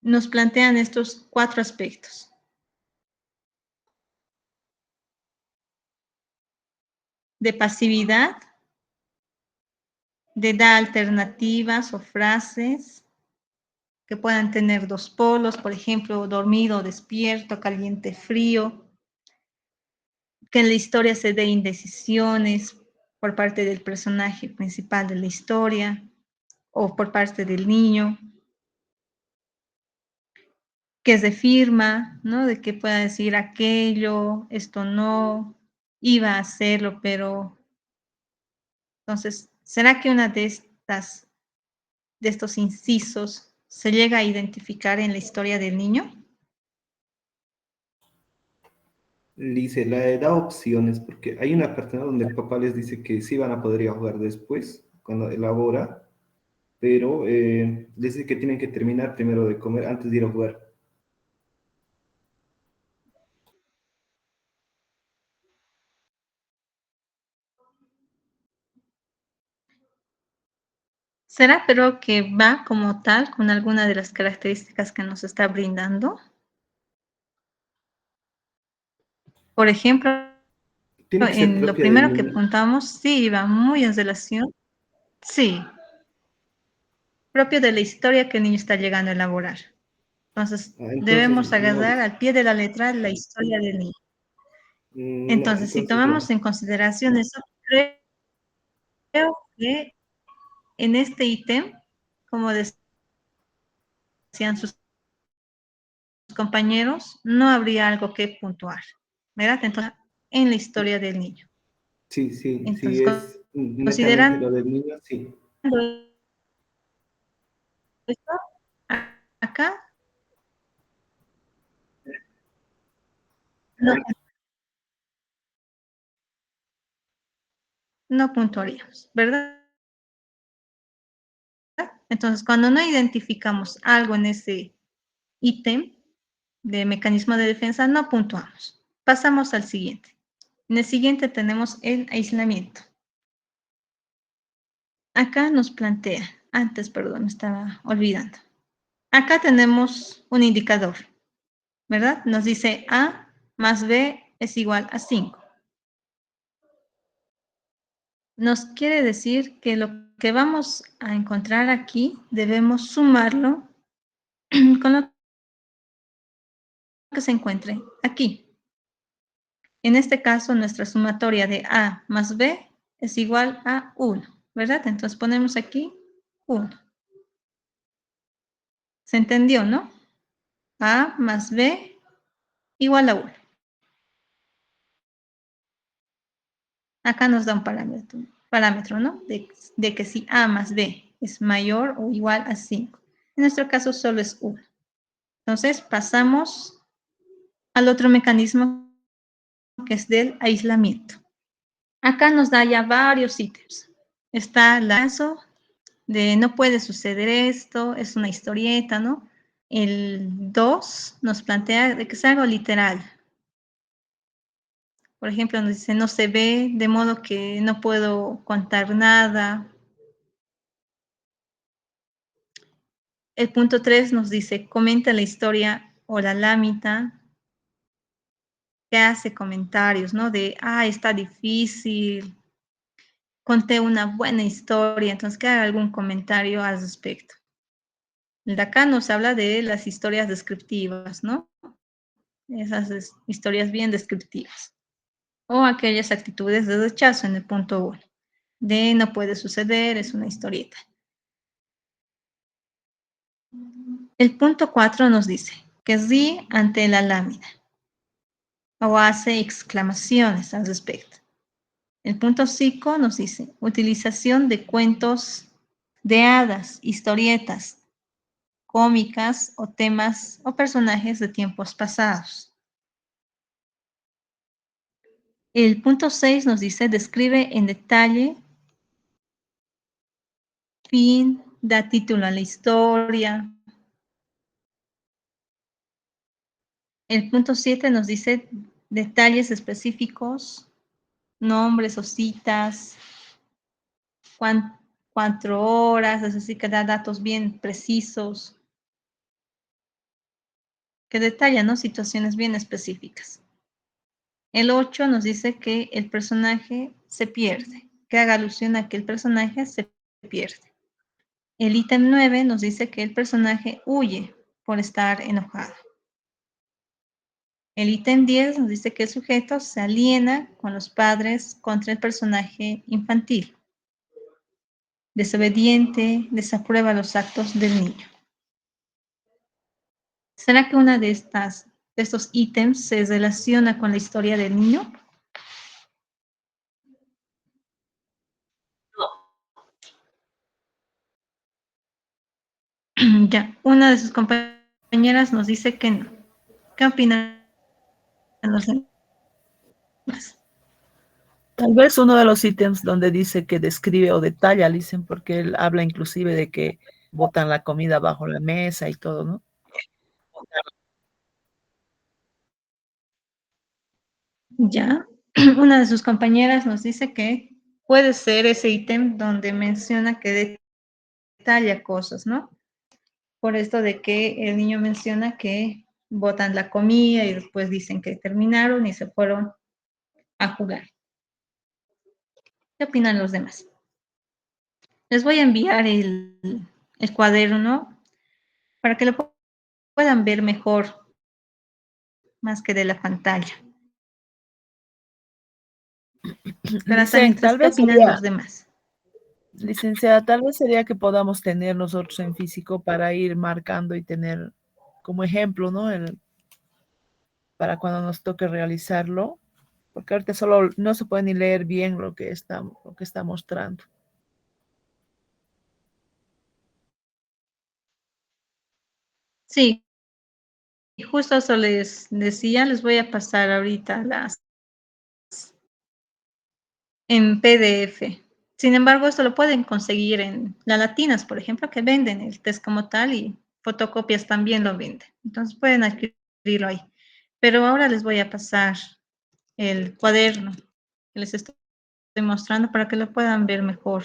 nos plantean estos 4 aspectos. De pasividad, de dar alternativas o frases que puedan tener 2 polos, por ejemplo, dormido, despierto, caliente, frío, que en la historia se dé indecisiones por parte del personaje principal de la historia o por parte del niño, que se firma, ¿no? De que pueda decir aquello, esto no, iba a hacerlo, pero entonces, ¿será que una de estos incisos se llega a identificar en la historia del niño? Lice, le da opciones, porque hay una parte, ¿no?, donde el papá les dice que sí van a poder ir a jugar después, cuando elabora, pero les dice que tienen que terminar primero de comer antes de ir a jugar. ¿Será pero que va como tal con alguna de las características que nos está brindando? Por ejemplo, Tiene que ser en lo propia del primero que niño. apuntamos, sí, va muy en relación, sí, propio de la historia que el niño está llegando a elaborar. Entonces, Ah, entonces, debemos no, agarrar Lice. al pie de la letra la historia del niño. No, Entonces, si entonces tomamos no. en consideración eso, creo que en este ítem, como decían sus compañeros, no habría algo que puntuar, ¿verdad? Entonces, en la historia del niño. Sí, sí, sí, Entonces, es netamente lo considerando del niño, sí. esto, acá no, no puntuaríamos, ¿verdad? Entonces, cuando no identificamos algo en ese ítem de mecanismo de defensa, no puntuamos. Pasamos al siguiente. En el siguiente tenemos el aislamiento. Acá nos plantea, antes, perdón, me estaba olvidando. Acá tenemos un indicador, ¿verdad? Nos dice A más B es igual a 5. Nos quiere decir que lo que vamos a encontrar aquí debemos sumarlo con lo que se encuentre aquí. En este caso, nuestra sumatoria de A más B es igual a 1, ¿verdad? Entonces ponemos aquí 1. ¿Se entendió, no? A más B igual a 1. Acá nos da un parámetro, ¿no? De que si A más B es mayor o igual a 5. En nuestro caso solo es 1. Entonces pasamos al otro mecanismo que es del aislamiento. Acá nos da ya varios ítems. Está el lazo de no puede suceder esto, es una historieta, ¿no? El 2 nos plantea de que es algo literal. Por ejemplo, nos dice no se ve, de modo que no puedo contar nada. El punto 3 nos dice comenta la historia o la lámina, que hace comentarios, ¿no? De, está difícil, conté una buena historia, entonces que haga algún comentario al respecto. El de acá nos habla de las historias descriptivas, ¿no? Esas historias bien descriptivas. O aquellas actitudes de rechazo en el punto 1. De no puede suceder, es una historieta. El punto 4 nos dice que ríe ante la lámina o hace exclamaciones al respecto. El punto 5 nos dice utilización de cuentos de hadas, historietas, cómicas o temas o personajes de tiempos pasados. El punto 6 nos dice describe en detalle, fin, da título a la historia. El punto 7 nos dice detalles específicos, nombres o citas, 4 horas, es decir, que da datos bien precisos, que detalla, ¿no? Situaciones bien específicas. El 8 nos dice que el personaje se pierde, que haga alusión a que el personaje se pierde. El ítem 9 nos dice que el personaje huye por estar enojado. El ítem 10 nos dice que el sujeto se aliena con los padres contra el personaje infantil. Desobediente, desaprueba los actos del niño. ¿Será que una de estos ítems se relaciona con la historia del niño? Ya, una de sus compañeras nos dice que no. ¿Qué opinan los demás? Tal vez uno de los ítems donde dice que describe o detalla, dicen, porque él habla inclusive de que botan la comida bajo la mesa y todo, ¿no? Ya, una de sus compañeras nos dice que puede ser ese ítem donde menciona que detalla cosas, ¿no? Por esto de que el niño menciona que botan la comida y después dicen que terminaron y se fueron a jugar. ¿Qué opinan los demás? Les voy a enviar el cuaderno para que lo puedan ver mejor, más que de la pantalla. Espera, Dicen, mientras, tal ¿qué vez opinan sería, los demás? licenciada, tal vez sería que podamos tener nosotros en físico para ir marcando y tener como ejemplo, ¿no? Para cuando nos toque realizarlo, porque ahorita solo no se puede ni leer bien lo que está mostrando. Sí, justo eso les decía, les voy a pasar ahorita las en PDF. Sin embargo, esto lo pueden conseguir en las latinas, por ejemplo, que venden el test como tal y fotocopias también lo venden. Entonces pueden adquirirlo ahí. Pero ahora les voy a pasar el cuaderno que les estoy mostrando para que lo puedan ver mejor.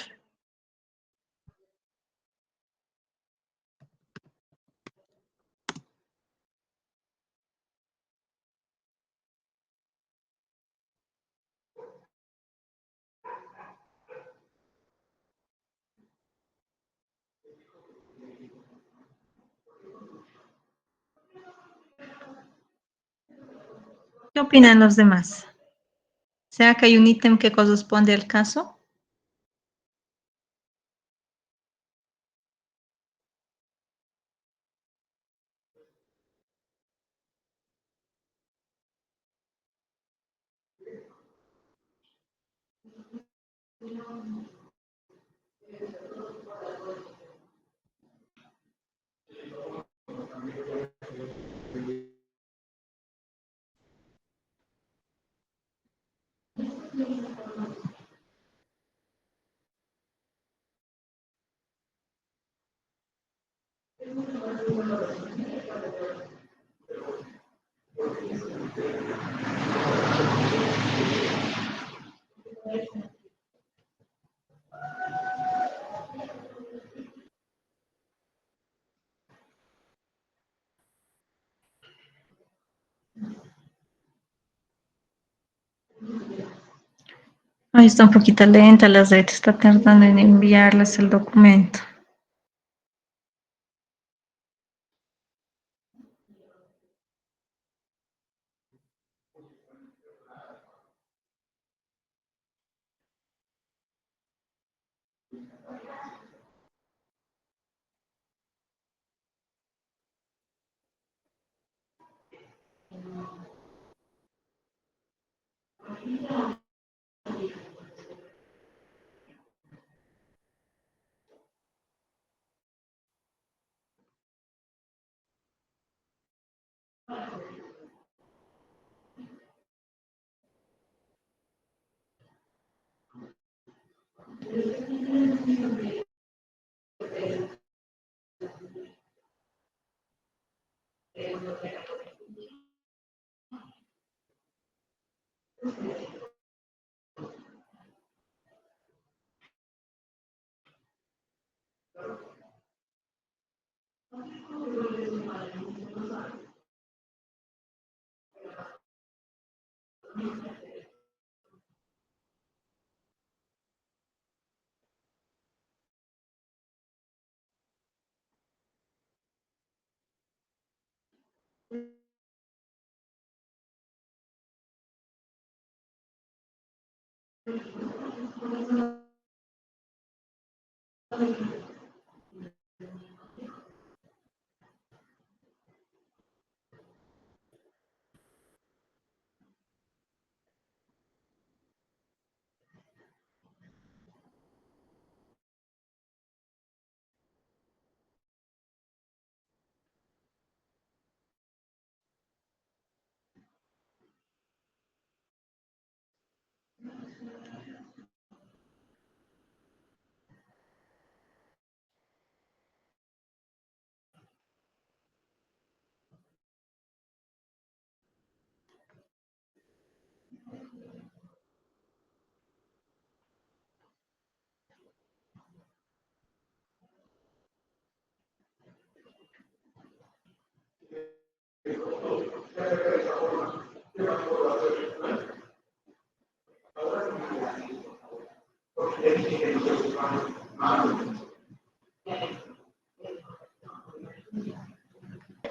¿Qué opinan los demás? ¿Será que hay un ítem que corresponde al caso? Ahí está un poquito lenta la red, está tardando en enviarles el documento.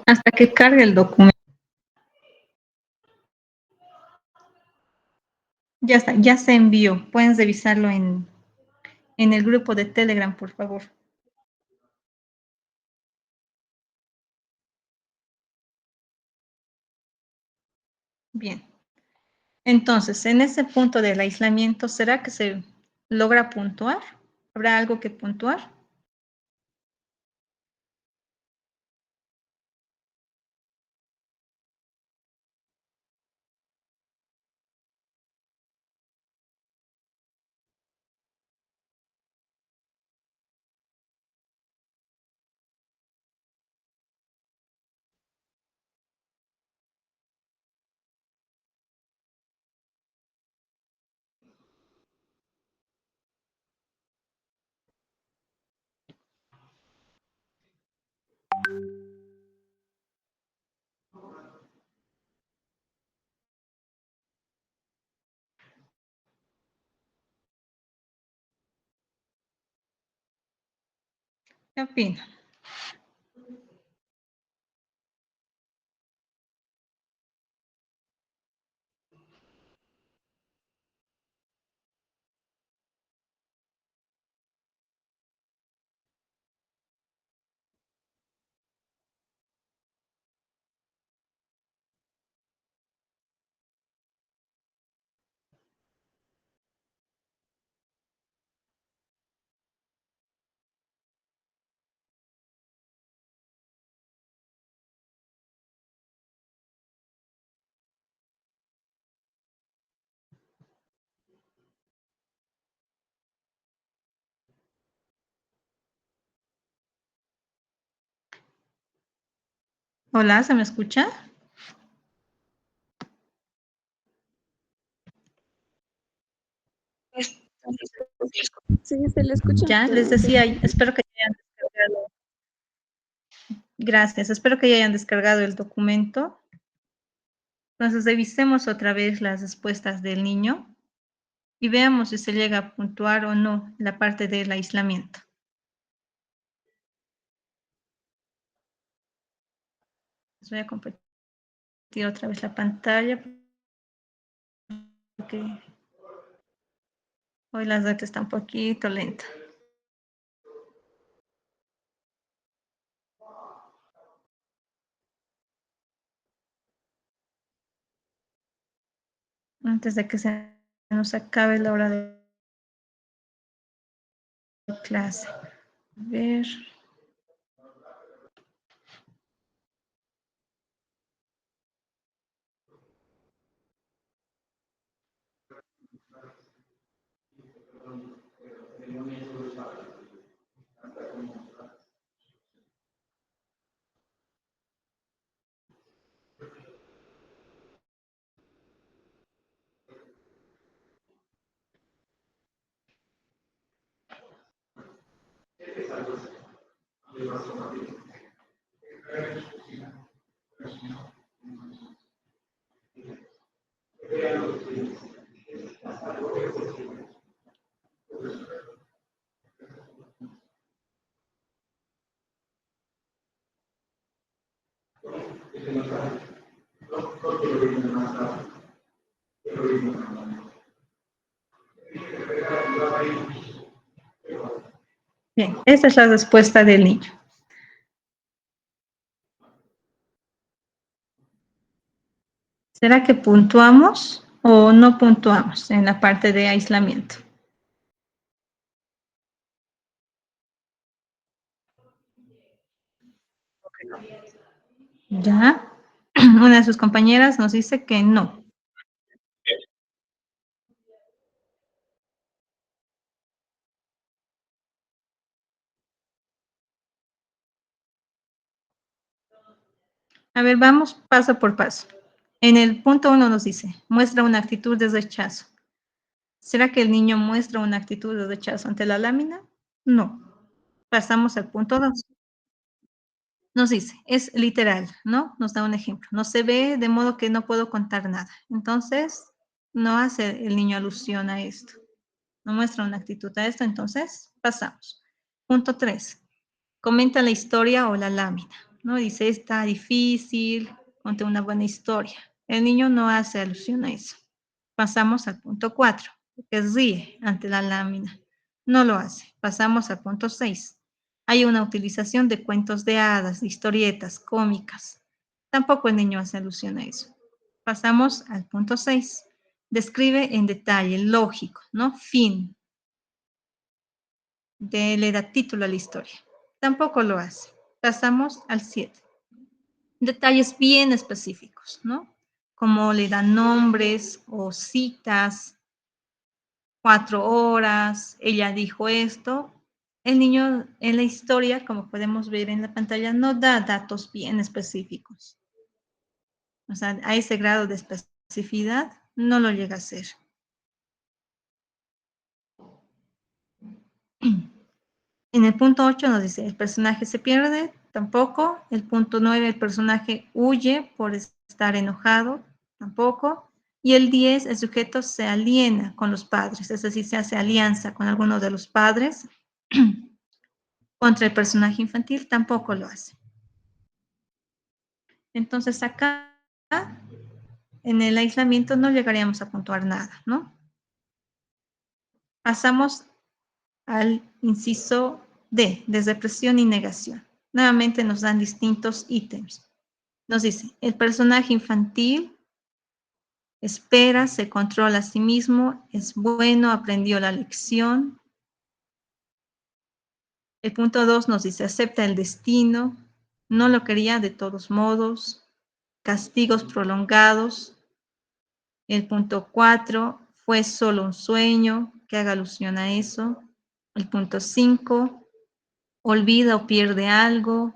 Hasta que cargue el documento. Ya está, ya se envió. Pueden revisarlo en el grupo de Telegram, por favor. Bien. Entonces, en ese punto del aislamiento, ¿será que se logra puntuar? ¿Habrá algo que puntuar? ¿Qué opina? Hola, ¿se me escucha? Sí, se le escucha. Ya, les decía, espero que ya hayan descargado. Gracias, espero que ya hayan descargado el documento. Entonces, revisemos otra vez las respuestas del niño y veamos si se llega a puntuar o no la parte del aislamiento. Les voy a compartir otra vez la pantalla porque hoy la red está un poquito lenta. Antes de que se nos acabe la hora de clase. A ver. Bien, esa es la respuesta del niño. ¿Será que puntuamos o no puntuamos en la parte de aislamiento? Ya, una de sus compañeras nos dice que no. A ver, vamos paso por paso. En el punto 1 nos dice, muestra una actitud de rechazo. ¿Será que el niño muestra una actitud de rechazo ante la lámina? No. Pasamos al punto 2. Nos dice, es literal, ¿no? Nos da un ejemplo. No se ve, de modo que no puedo contar nada. Entonces, no hace el niño alusión a esto. No muestra una actitud a esto, entonces pasamos. Punto 3. Comenta la historia o la lámina, ¿no? Dice, está difícil, ponte una buena historia. El niño no hace alusión a eso. Pasamos al punto 4, que ríe ante la lámina. No lo hace. Pasamos al punto 6. Hay una utilización de cuentos de hadas, de historietas cómicas. Tampoco el niño hace alusión a eso. Pasamos al punto 6. Describe en detalle, lógico, ¿no? Fin. Le da título a la historia. Tampoco lo hace. Pasamos al 7. Detalles bien específicos, ¿no? Como le dan nombres o citas, 4 horas, ella dijo esto. El niño en la historia, como podemos ver en la pantalla, no da datos bien específicos. O sea, a ese grado de especificidad no lo llega a hacer. En el punto 8 nos dice, el personaje se pierde, tampoco. El punto 9, el personaje huye por estar enojado, tampoco. Y el 10, el sujeto se aliena con los padres, es decir, se hace alianza con alguno de los padres. Contra el personaje infantil, tampoco lo hace. Entonces acá, en el aislamiento, no llegaríamos a puntuar nada, ¿no? Pasamos al inciso D, de represión y negación. Nuevamente nos dan distintos ítems. Nos dice, el personaje infantil espera, se controla a sí mismo, es bueno, aprendió la lección. El punto 2 nos dice, acepta el destino, no lo quería de todos modos, castigos prolongados. El punto 4, fue solo un sueño, que haga alusión a eso. El punto 5, olvida o pierde algo.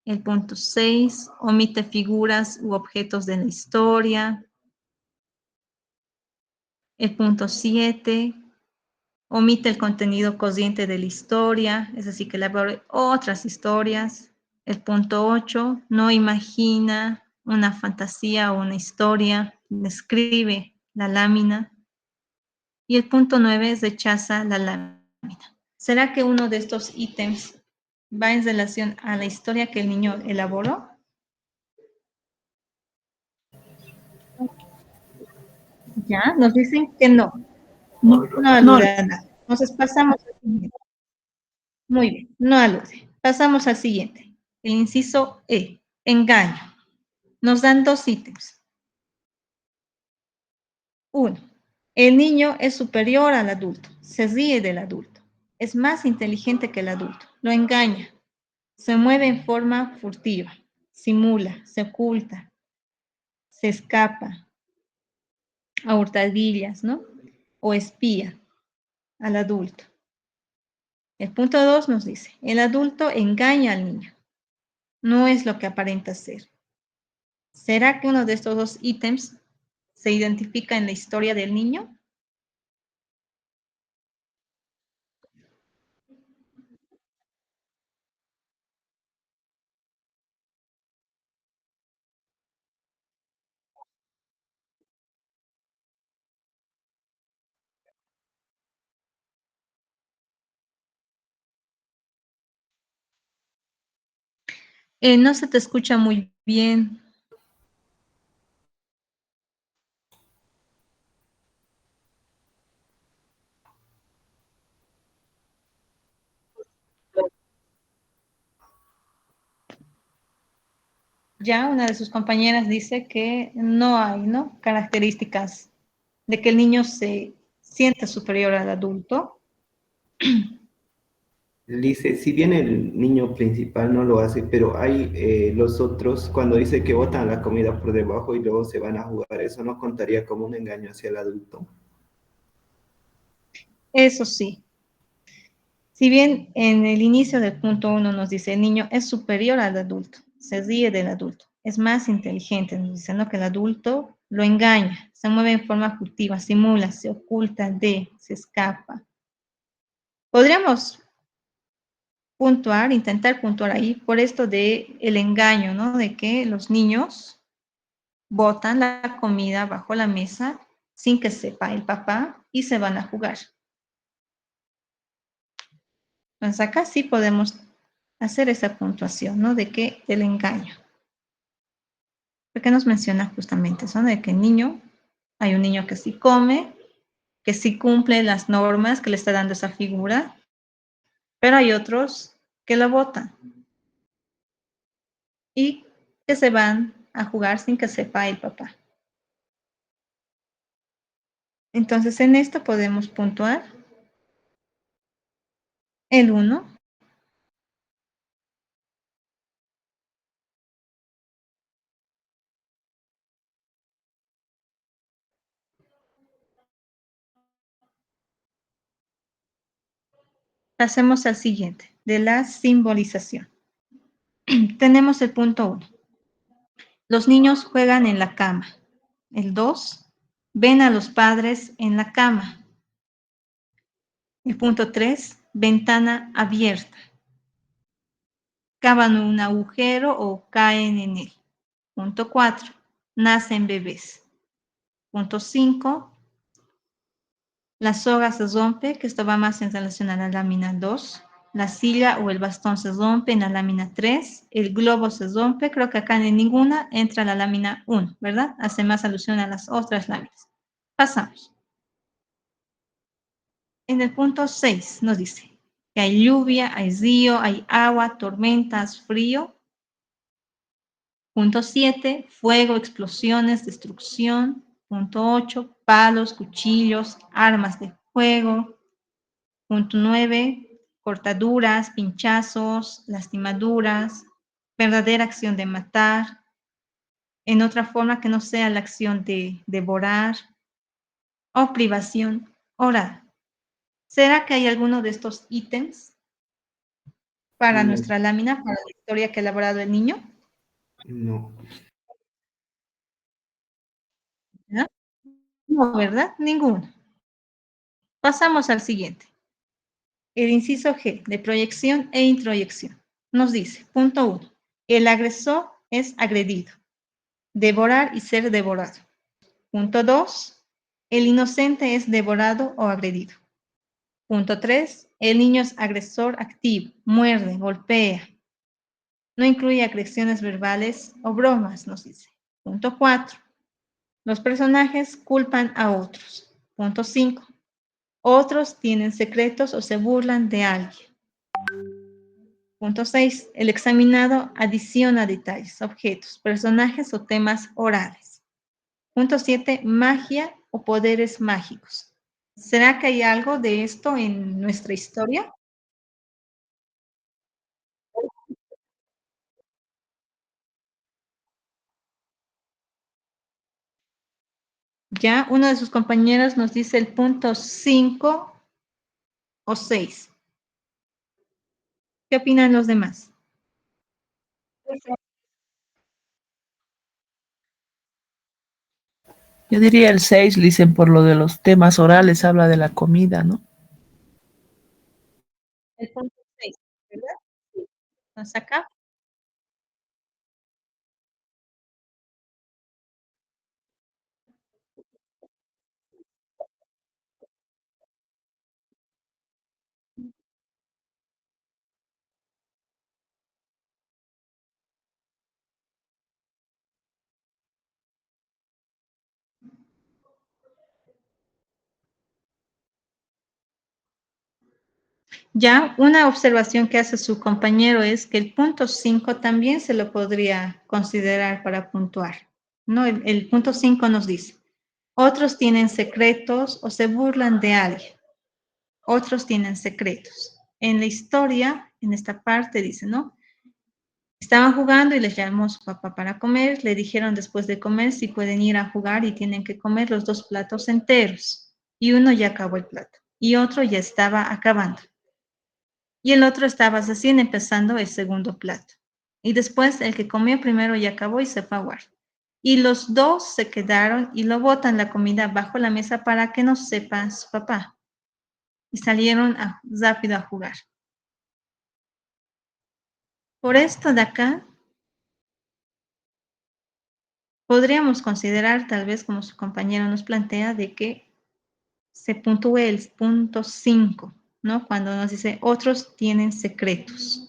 El punto 6, omite figuras u objetos de la historia. El punto 7, omite el contenido consciente de la historia, es decir, que elabore otras historias. El punto 8, no imagina una fantasía o una historia, describe la lámina. Y el punto 9 es rechaza la lámina. ¿Será que uno de estos ítems va en relación a la historia que el niño elaboró? Ya, nos dicen que no. No No, alude a nada. Entonces pasamos al siguiente. Muy bien, no alude. Pasamos al siguiente. El inciso E, engaño. Nos dan dos ítems. Uno, el niño es superior al adulto, se ríe del adulto, es más inteligente que el adulto, lo engaña, se mueve en forma furtiva, simula, se oculta, se escapa a hurtadillas, ¿no? O espía al adulto. El punto 2 nos dice, el adulto engaña al niño, no es lo que aparenta ser. ¿Será que uno de estos dos ítems se identifica en la historia del niño? No se te escucha muy bien. Ya una de sus compañeras dice que no hay, ¿no? Características de que el niño se siente superior al adulto. Dice, si bien el niño principal no lo hace, pero hay los otros, cuando dice que botan la comida por debajo y luego se van a jugar, eso no contaría como un engaño hacia el adulto. Eso sí, si bien en el inicio del punto 1 nos dice el niño es superior al adulto, se ríe del adulto, es más inteligente, nos dice, ¿no? Que el adulto lo engaña, se mueve en forma furtiva, simula, se oculta se escapa. Podríamos puntuar, intentar puntuar ahí por esto de el engaño, ¿no? De que los niños botan la comida bajo la mesa sin que sepa el papá y se van a jugar. Entonces acá sí podemos hacer esa puntuación, ¿no? De que el engaño. Porque nos menciona justamente eso, ¿no? De que el niño, hay un niño que sí come, que sí cumple las normas que le está dando esa figura, pero hay otros que la botan y que se van a jugar sin que sepa el papá. Entonces en esto podemos puntuar el 1. Pasemos al siguiente, de la simbolización. Tenemos el punto 1. Los niños juegan en la cama. El 2. Ven a los padres en la cama. El punto 3. Ventana abierta. Cavan un agujero o caen en él. Punto 4. Nacen bebés. Punto 5. La soga se rompe, que esto va más en relación a la lámina 2. La silla o el bastón se rompe en la lámina 3. El globo se rompe, creo que acá en ninguna entra la lámina 1, ¿verdad? Hace más alusión a las otras láminas. Pasamos. En el punto 6 nos dice que hay lluvia, hay río, hay agua, tormentas, frío. Punto 7, fuego, explosiones, destrucción. Punto 8, palos, cuchillos, armas de fuego. Punto 9, cortaduras, pinchazos, lastimaduras, verdadera acción de matar, en otra forma que no sea la acción de devorar o privación oral. ¿Será que hay alguno de estos ítems para No, nuestra lámina, para la historia que ha elaborado el niño. no. ¿Ya? No, ¿verdad? Ninguno. Pasamos al siguiente. El inciso G, de proyección e introyección. Nos dice, punto 1, el agresor es agredido. Devorar y ser devorado. Punto 2, el inocente es devorado o agredido. Punto 3, el niño es agresor activo, muerde, golpea. No incluye agresiones verbales o bromas, nos dice. Punto 4, los personajes culpan a otros. Punto 5, otros tienen secretos o se burlan de alguien. Punto 6, el examinado adiciona detalles, objetos, personajes o temas orales. Punto 7, magia o poderes mágicos. ¿Será que hay algo de esto en nuestra historia? Ya uno de sus compañeros nos dice el punto 5 o 6. ¿Qué opinan los demás? Yo diría el 6, dicen por lo de los temas orales, habla de la comida, ¿no? El punto 6, ¿verdad? Sí. Entonces acá. Ya una observación que hace su compañero es que el punto 5 también se lo podría considerar para puntuar, ¿no? El punto 5 nos dice, otros tienen secretos o se burlan de alguien, otros tienen secretos. En la historia, en esta parte dice, ¿no? Estaban jugando y les llamó su papá para comer, le dijeron después de comer si pueden ir a jugar y tienen que comer los 2 platos enteros. Y uno ya acabó el plato y otro ya estaba acabando. Y el otro estaba recién empezando el segundo plato. Y después el que comió primero ya acabó y se fue a jugar. Y los dos se quedaron y lo botan la comida bajo la mesa para que no sepa su papá. Y salieron rápido a jugar. Por esto de acá, podríamos considerar, tal vez como su compañero nos plantea, de que se puntúe el punto 5, ¿no? Cuando nos dice, otros tienen secretos.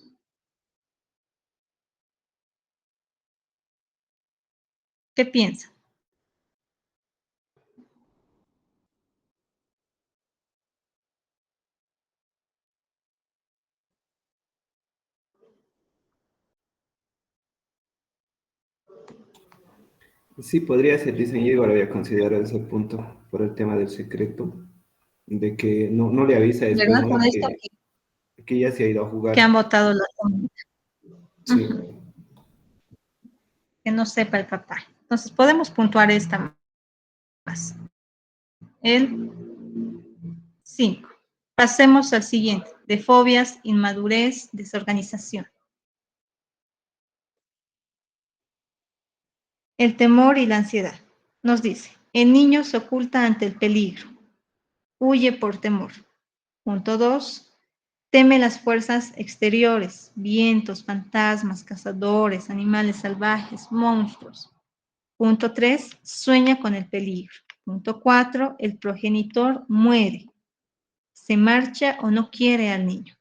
¿Qué piensa? Sí, podría ser, dicen, yo igual había considerado ese punto por el tema del secreto, de que no le avisa después, ¿Verdad? ¿no? Con esto Que ya se ha ido a que han jugar. botado la comida. Sí. Que no sepa el papá. Entonces podemos puntuar esta más. El 5. Pasemos al siguiente, de fobias, inmadurez, desorganización. El temor y la ansiedad. Nos dice, el niño se oculta ante el peligro, huye por temor. Punto 2. Teme las fuerzas exteriores, vientos, fantasmas, cazadores, animales salvajes, monstruos. Punto 3, sueña con el peligro. Punto 4, el progenitor muere, se marcha o no quiere al niño.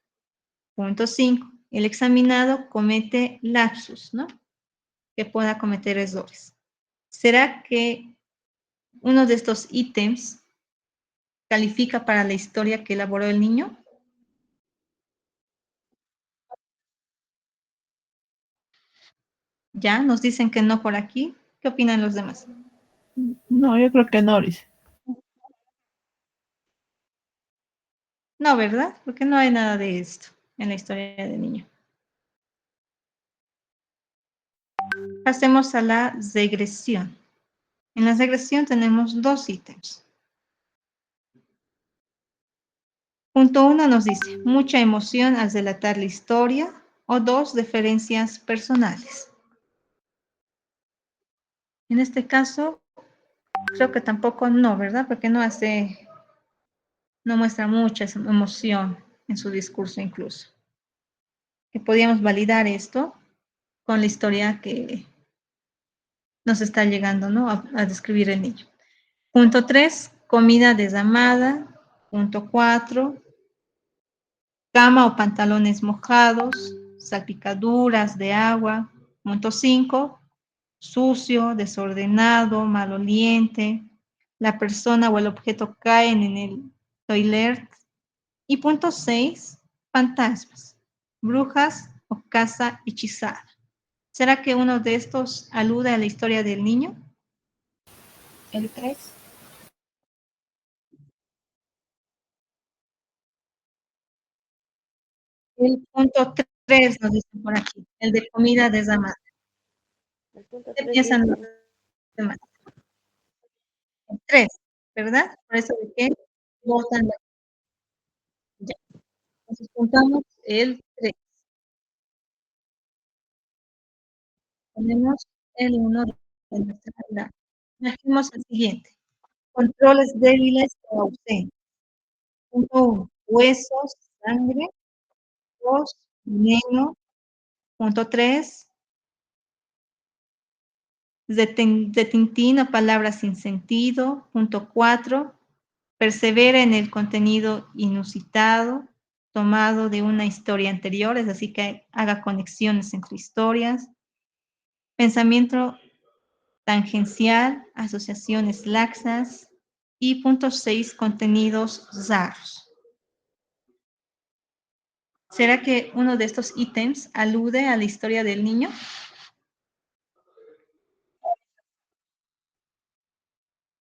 Punto 5, el examinado comete lapsus, ¿no? Que pueda cometer errores. ¿Será que uno de estos ítems califica para la historia que elaboró el niño? Ya, nos dicen que no por aquí. ¿Qué opinan los demás? No, yo creo que no, dice. No, ¿verdad? Porque no hay nada de esto en la historia del niño. Pasemos a la regresión. En la regresión tenemos 2 ítems. Punto 1 nos dice, mucha emoción al relatar la historia, o 2, referencias personales. En este caso, creo que tampoco no, ¿verdad? Porque no muestra mucha emoción en su discurso incluso. Que podíamos validar esto con la historia que nos está llegando, ¿no? A describir el niño. Punto 3, comida desamada. Punto 4, cama o pantalones mojados, salpicaduras de agua. Punto 5, sucio, desordenado, maloliente. La persona o el objeto caen en el toilet. Y punto 6, fantasmas, brujas o casa hechizada. ¿Será que uno de estos alude a la historia del niño? El 3. El punto 3 nos dice por aquí, el de comida desamada. El punto ¿Qué 3 piensan los dice, demás? El 3, ¿verdad? Por eso de que votan ya. Entonces juntamos el 3. Ponemos el 1 de nuestra tabla. Imaginemos el siguiente. Controles débiles o ausentes. Punto 1, huesos, sangre. 2, veneno. Punto 3, de Tintín o palabras sin sentido. Punto 4, persevera en el contenido inusitado, tomado de una historia anterior, es decir, que haga conexiones entre historias. Pensamiento tangencial, asociaciones laxas. Y punto 6, contenidos raros. ¿Será que uno de estos ítems alude a la historia del niño?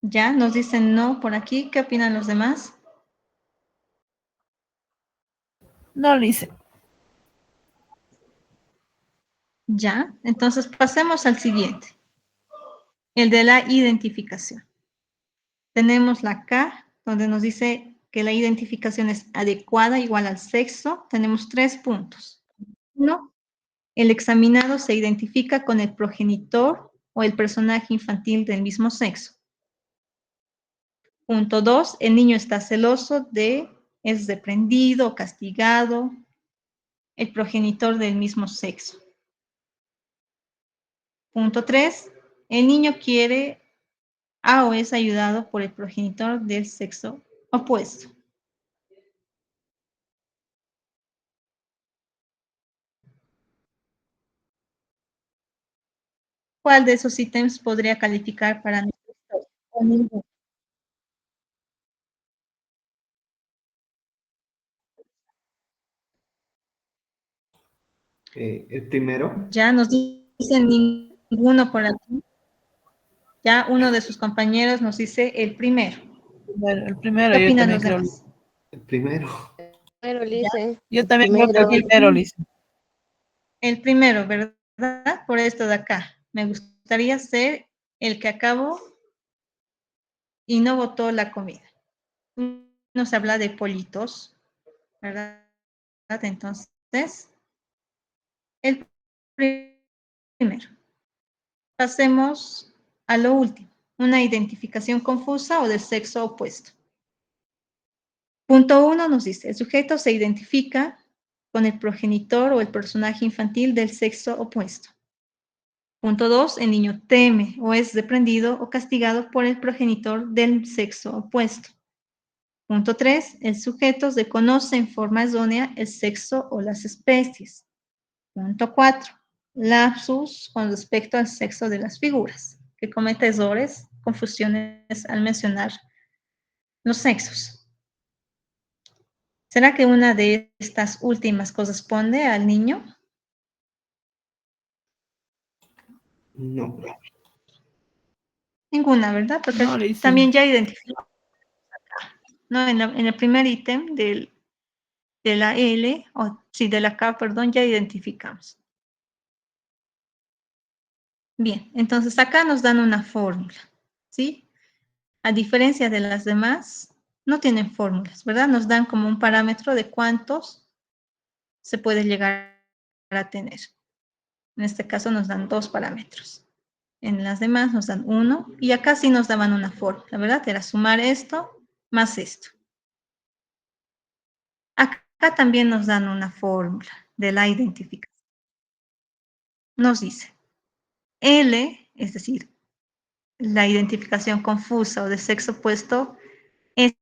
Ya, nos dicen no por aquí. ¿Qué opinan los demás? No, Lice. Ya, entonces pasemos al siguiente, el de la identificación. Tenemos la K, donde nos dice que la identificación es adecuada, igual al sexo. Tenemos 3 puntos. 1, el examinado se identifica con el progenitor o el personaje infantil del mismo sexo. Punto 2, el niño está celoso es reprendido o castigado el progenitor del mismo sexo. Punto 3, el niño quiere o es ayudado por el progenitor del sexo opuesto. ¿Cuál de esos ítems podría calificar para nuestra historia? O ninguno. El primero, Ya nos dicen ninguno por aquí. Ya uno de sus compañeros nos dice el primero. El primero, ¿Qué yo opinan también los creo. demás? el primero, primero Ya, dice, Yo el también creo que el primero, primero, Lice. el primero, ¿verdad? Por esto de acá. Me gustaría ser el que acabo y no votó la comida. Nos habla de politos, ¿verdad? Entonces, el primero. Pasemos a lo último, una identificación confusa o del sexo opuesto. Punto 1 nos dice, el sujeto se identifica con el progenitor o el personaje infantil del sexo opuesto. Punto 2, el niño teme o es reprendido o castigado por el progenitor del sexo opuesto. Punto 3, el sujeto reconoce en forma errónea el sexo o las especies. Punto 4, lapsus con respecto al sexo de las figuras, que comete errores, confusiones al mencionar los sexos. ¿Será que una de estas últimas corresponde al niño? no. Ninguna, ¿verdad? Porque No, Lice. también ya identificamos, ¿no? En el primer ítem de la L, o sí, de la K, perdón, ya identificamos. Bien, entonces acá nos dan una fórmula, ¿sí? A diferencia de las demás, no tienen fórmulas, ¿verdad? Nos dan como un parámetro de cuántos se puede llegar a tener. En este caso nos dan 2 parámetros. En las demás nos dan 1 y acá sí nos daban una fórmula, ¿verdad? Era sumar esto más esto. Acá también nos dan una fórmula de la identificación. Nos dice L, es decir, la identificación confusa o de sexo opuesto, es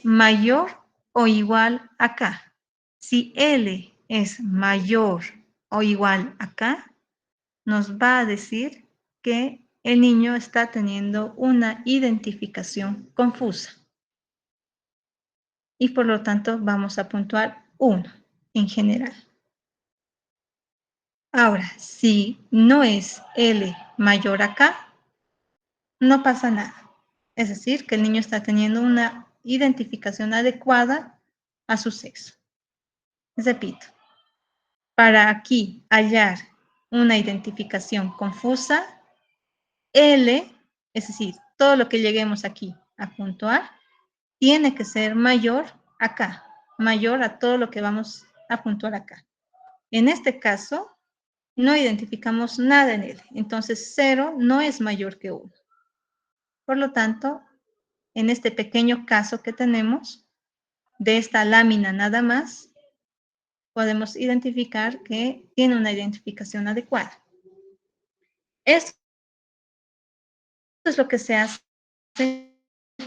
mayor o igual a K. Si L es mayor o igual a K, nos va a decir que el niño está teniendo una identificación confusa. Y por lo tanto vamos a puntuar 1 en general. Ahora, si no es L mayor a K, no pasa nada. Es decir, que el niño está teniendo una identificación adecuada a su sexo. Repito, para aquí hallar una identificación confusa, L, es decir, todo lo que lleguemos aquí a puntuar, tiene que ser mayor a K, mayor a todo lo que vamos a puntuar acá. En este caso, no identificamos nada en L, entonces 0 no es mayor que 1. Por lo tanto, en este pequeño caso que tenemos, de esta lámina nada más, podemos identificar que tiene una identificación adecuada. Esto es lo que se hace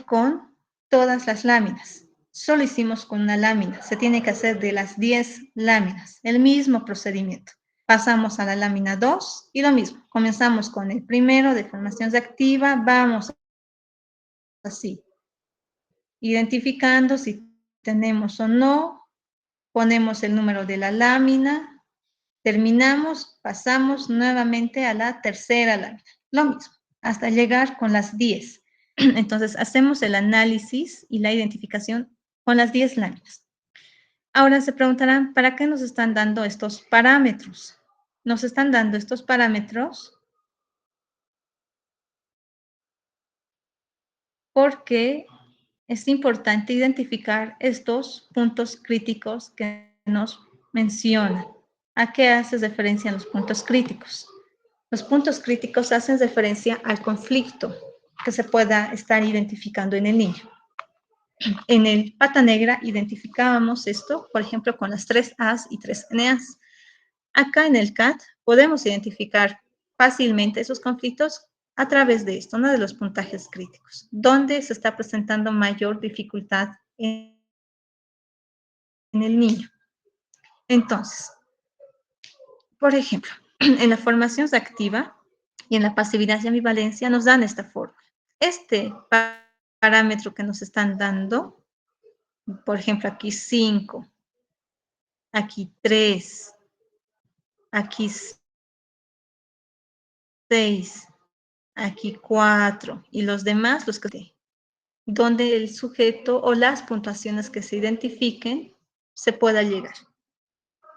con todas las láminas. Solo hicimos con una lámina. Se tiene que hacer de las 10 láminas. El mismo procedimiento. Pasamos a la lámina 2 y lo mismo. Comenzamos con el primero de formación activa. Vamos así. Identificando si tenemos o no. Ponemos el número de la lámina. Terminamos, pasamos nuevamente a la tercera lámina. Lo mismo, hasta llegar con las 10. Entonces, hacemos el análisis y la identificación con las 10 láminas. Ahora se preguntarán, ¿para qué nos están dando estos parámetros? Nos están dando estos parámetros porque es importante identificar estos puntos críticos que nos mencionan. ¿A qué hace referencia los puntos críticos? Los puntos críticos hacen referencia al conflicto que se pueda estar identificando en el niño. En el pata negra identificábamos esto, por ejemplo, con las 3 A's y 3 NA's. Acá en el CAT podemos identificar fácilmente esos conflictos a través de esto, uno de los puntajes críticos, donde se está presentando mayor dificultad en el niño. Entonces, por ejemplo, en la formación activa y en la pasividad y ambivalencia nos dan esta fórmula. Este parámetro que nos están dando, por ejemplo, aquí 5, aquí 3, aquí 6, aquí 4 y los demás, los que donde el sujeto o las puntuaciones que se identifiquen se pueda llegar.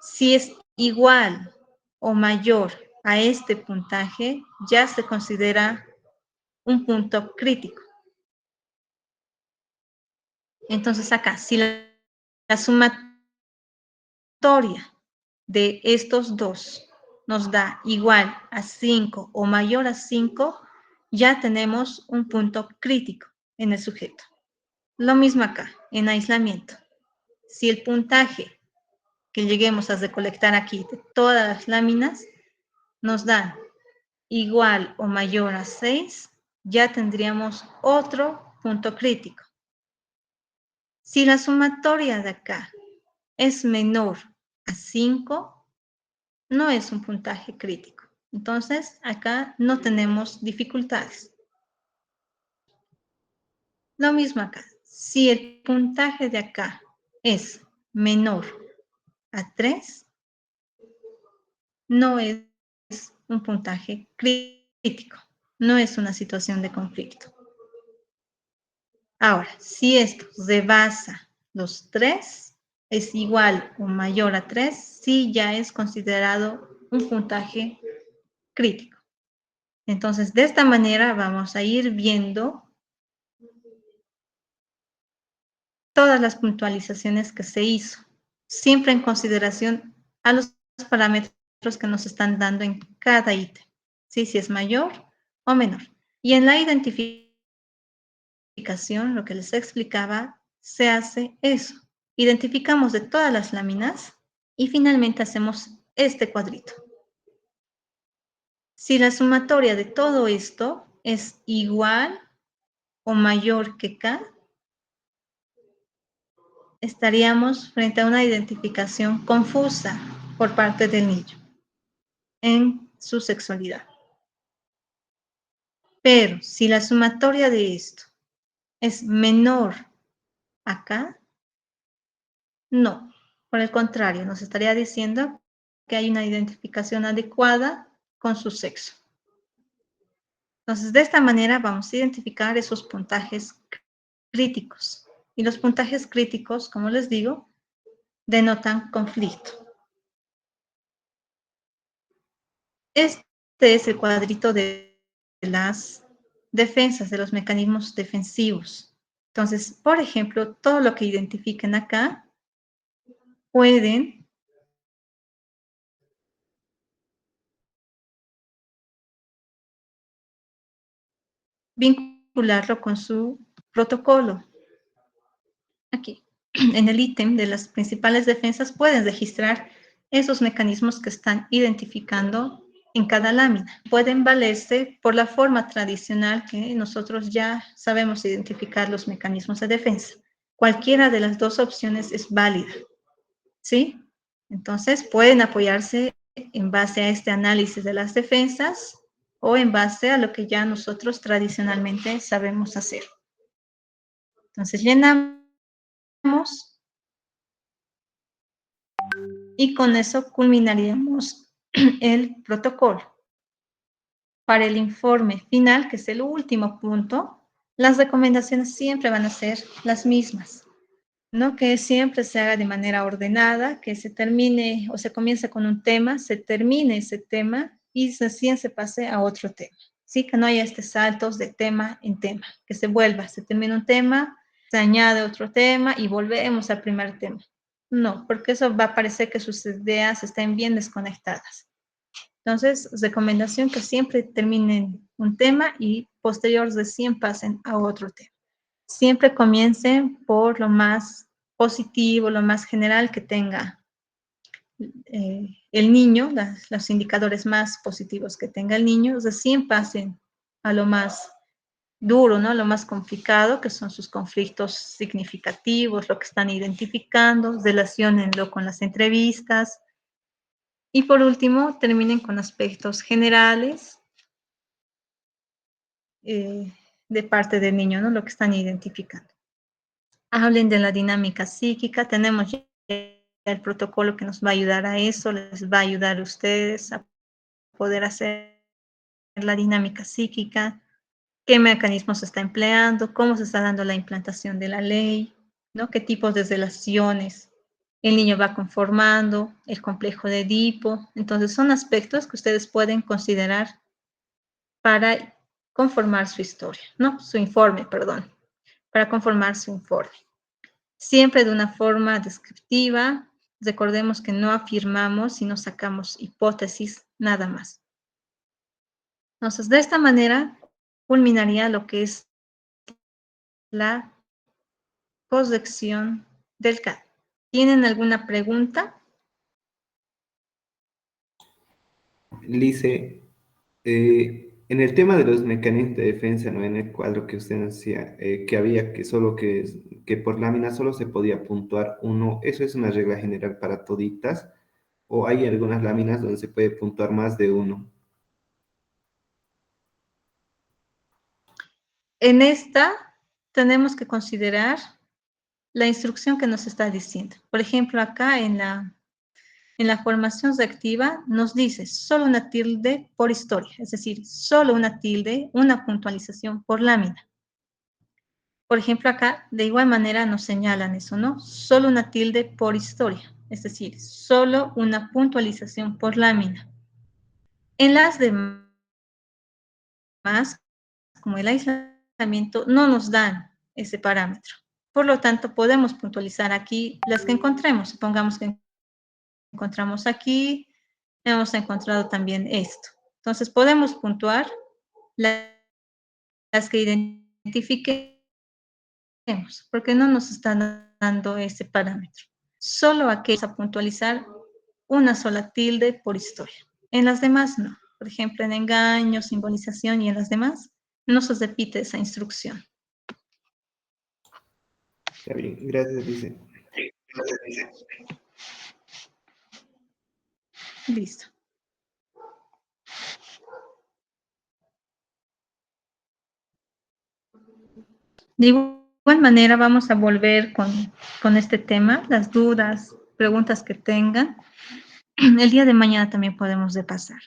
Si es igual o mayor a este puntaje, ya se considera un punto crítico. Entonces acá, si la sumatoria de estos dos nos da igual a 5 o mayor a 5, ya tenemos un punto crítico en el sujeto. Lo mismo acá, en aislamiento. Si el puntaje que lleguemos a recolectar aquí de todas las láminas nos dan igual o mayor a 6, ya tendríamos otro punto crítico. Si la sumatoria de acá es menor a 5, no es un puntaje crítico. Entonces, acá no tenemos dificultades. Lo mismo acá. Si el puntaje de acá es menor a 3, no es un puntaje crítico. No es una situación de conflicto. Ahora, si esto rebasa los 3, es igual o mayor a 3, sí ya es considerado un puntaje crítico. Entonces, de esta manera vamos a ir viendo todas las puntualizaciones que se hizo, siempre en consideración a los parámetros que nos están dando en cada ítem, ¿sí? Si es mayor o menor. Y en la identificación, lo que les explicaba, se hace eso. Identificamos de todas las láminas y finalmente hacemos este cuadrito. Si la sumatoria de todo esto es igual o mayor que K, estaríamos frente a una identificación confusa por parte del niño en su sexualidad. Pero si la sumatoria de esto es menor a K, no. Por el contrario, nos estaría diciendo que hay una identificación adecuada con su sexo. Entonces, de esta manera vamos a identificar esos puntajes críticos. Y los puntajes críticos, como les digo, denotan conflicto. Este es el cuadrito de las defensas, de los mecanismos defensivos. Entonces, por ejemplo, todo lo que identifiquen acá pueden vincularlo con su protocolo. Aquí, en el ítem de las principales defensas, pueden registrar esos mecanismos que están identificando en cada lámina. Pueden valerse por la forma tradicional que nosotros ya sabemos identificar los mecanismos de defensa. Cualquiera de las dos opciones es válida, ¿sí? Entonces, pueden apoyarse en base a este análisis de las defensas o en base a lo que ya nosotros tradicionalmente sabemos hacer. Entonces, llenamos y con eso culminaríamos el protocolo. Para el informe final, que es el último punto, las recomendaciones siempre van a ser las mismas, ¿no? Que siempre se haga de manera ordenada, que se termine o se comience con un tema, se termine ese tema y recién se pase a otro tema, ¿sí? Que no haya saltos de tema en tema, que se vuelva, se termina un tema, se añade otro tema y volvemos al primer tema. No, porque eso va a parecer que sus ideas estén bien desconectadas. Entonces, recomendación que siempre terminen un tema y posterior recién pasen a otro tema. Siempre comiencen por lo más positivo, lo más general que tenga el niño, los indicadores más positivos que tenga el niño, recién pasen a lo más duro, ¿no? Lo más complicado, que son sus conflictos significativos, lo que están identificando, relaciónenlo con las entrevistas. Y por último, terminen con aspectos generales de parte del niño, ¿no? Lo que están identificando. Hablen de la dinámica psíquica, tenemos ya el protocolo que nos va a ayudar a eso, les va a ayudar a ustedes a poder hacer la dinámica psíquica, qué mecanismos se está empleando, cómo se está dando la implantación de la ley, ¿no? Qué tipos de relaciones el niño va conformando, el complejo de Edipo. Entonces, son aspectos que ustedes pueden considerar para conformar su historia, ¿no? Su informe, perdón, para conformar su informe. Siempre de una forma descriptiva. Recordemos que no afirmamos, sino sacamos hipótesis, nada más. Entonces, de esta manera, culminaría lo que es la corrección del CAD. ¿Tienen alguna pregunta? Lice, en el tema de los mecanismos de defensa, ¿no? En el cuadro que usted nos decía, que había que por lámina solo se podía puntuar uno, ¿eso es una regla general para toditas? ¿O hay algunas láminas donde se puede puntuar más de uno? En esta tenemos que considerar la instrucción que nos está diciendo. Por ejemplo, acá en la formación reactiva nos dice solo una tilde por historia, es decir, solo una tilde, una puntualización por lámina. Por ejemplo, acá de igual manera nos señalan eso, ¿no? Solo una tilde por historia, es decir, solo una puntualización por lámina. En las demás, como el aislamiento, no nos dan ese parámetro. Por lo tanto, podemos puntualizar aquí las que encontremos. Supongamos que encontramos aquí, hemos encontrado también esto. Entonces, podemos puntuar las que identifiquemos, porque no nos están dando ese parámetro. Solo aquellos a puntualizar una sola tilde por historia. En las demás no. Por ejemplo, en engaño, simbolización y en las demás no se repite esa instrucción. Está bien, gracias, dice. Listo. De igual manera vamos a volver con este tema, las dudas, preguntas que tengan. El día de mañana también podemos repasar.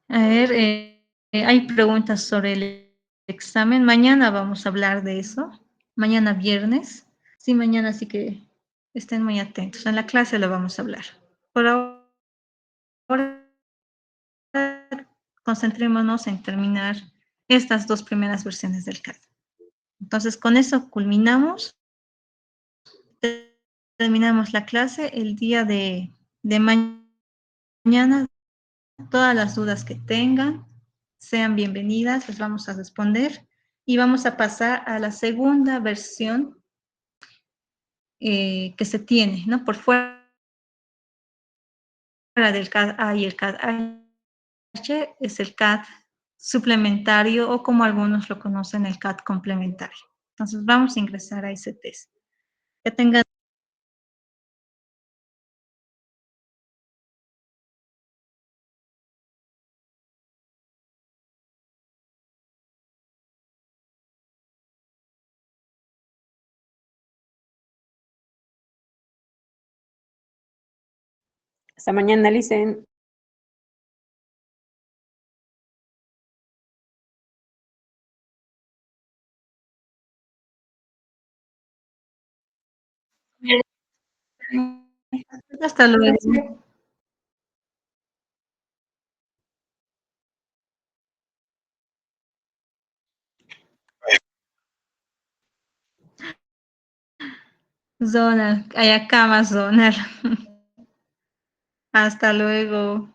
A ver, hay preguntas sobre el examen. Mañana vamos a hablar de eso. Mañana viernes. Sí, mañana sí que estén muy atentos. En la clase lo vamos a hablar. Por ahora, concentrémonos en terminar estas dos primeras versiones del CAD. Entonces, con eso culminamos. Terminamos la clase el día de mañana. Todas las dudas que tengan, sean bienvenidas, les vamos a responder y vamos a pasar a la segunda versión que se tiene, ¿no? Por fuera del CAD A y el CAD H es el CAD suplementario o como algunos lo conocen, el CAD complementario. Entonces vamos a ingresar a ese test. Que tengan Hasta mañana, Licen. hasta luego. Zona, hay acá más zona. Hasta luego.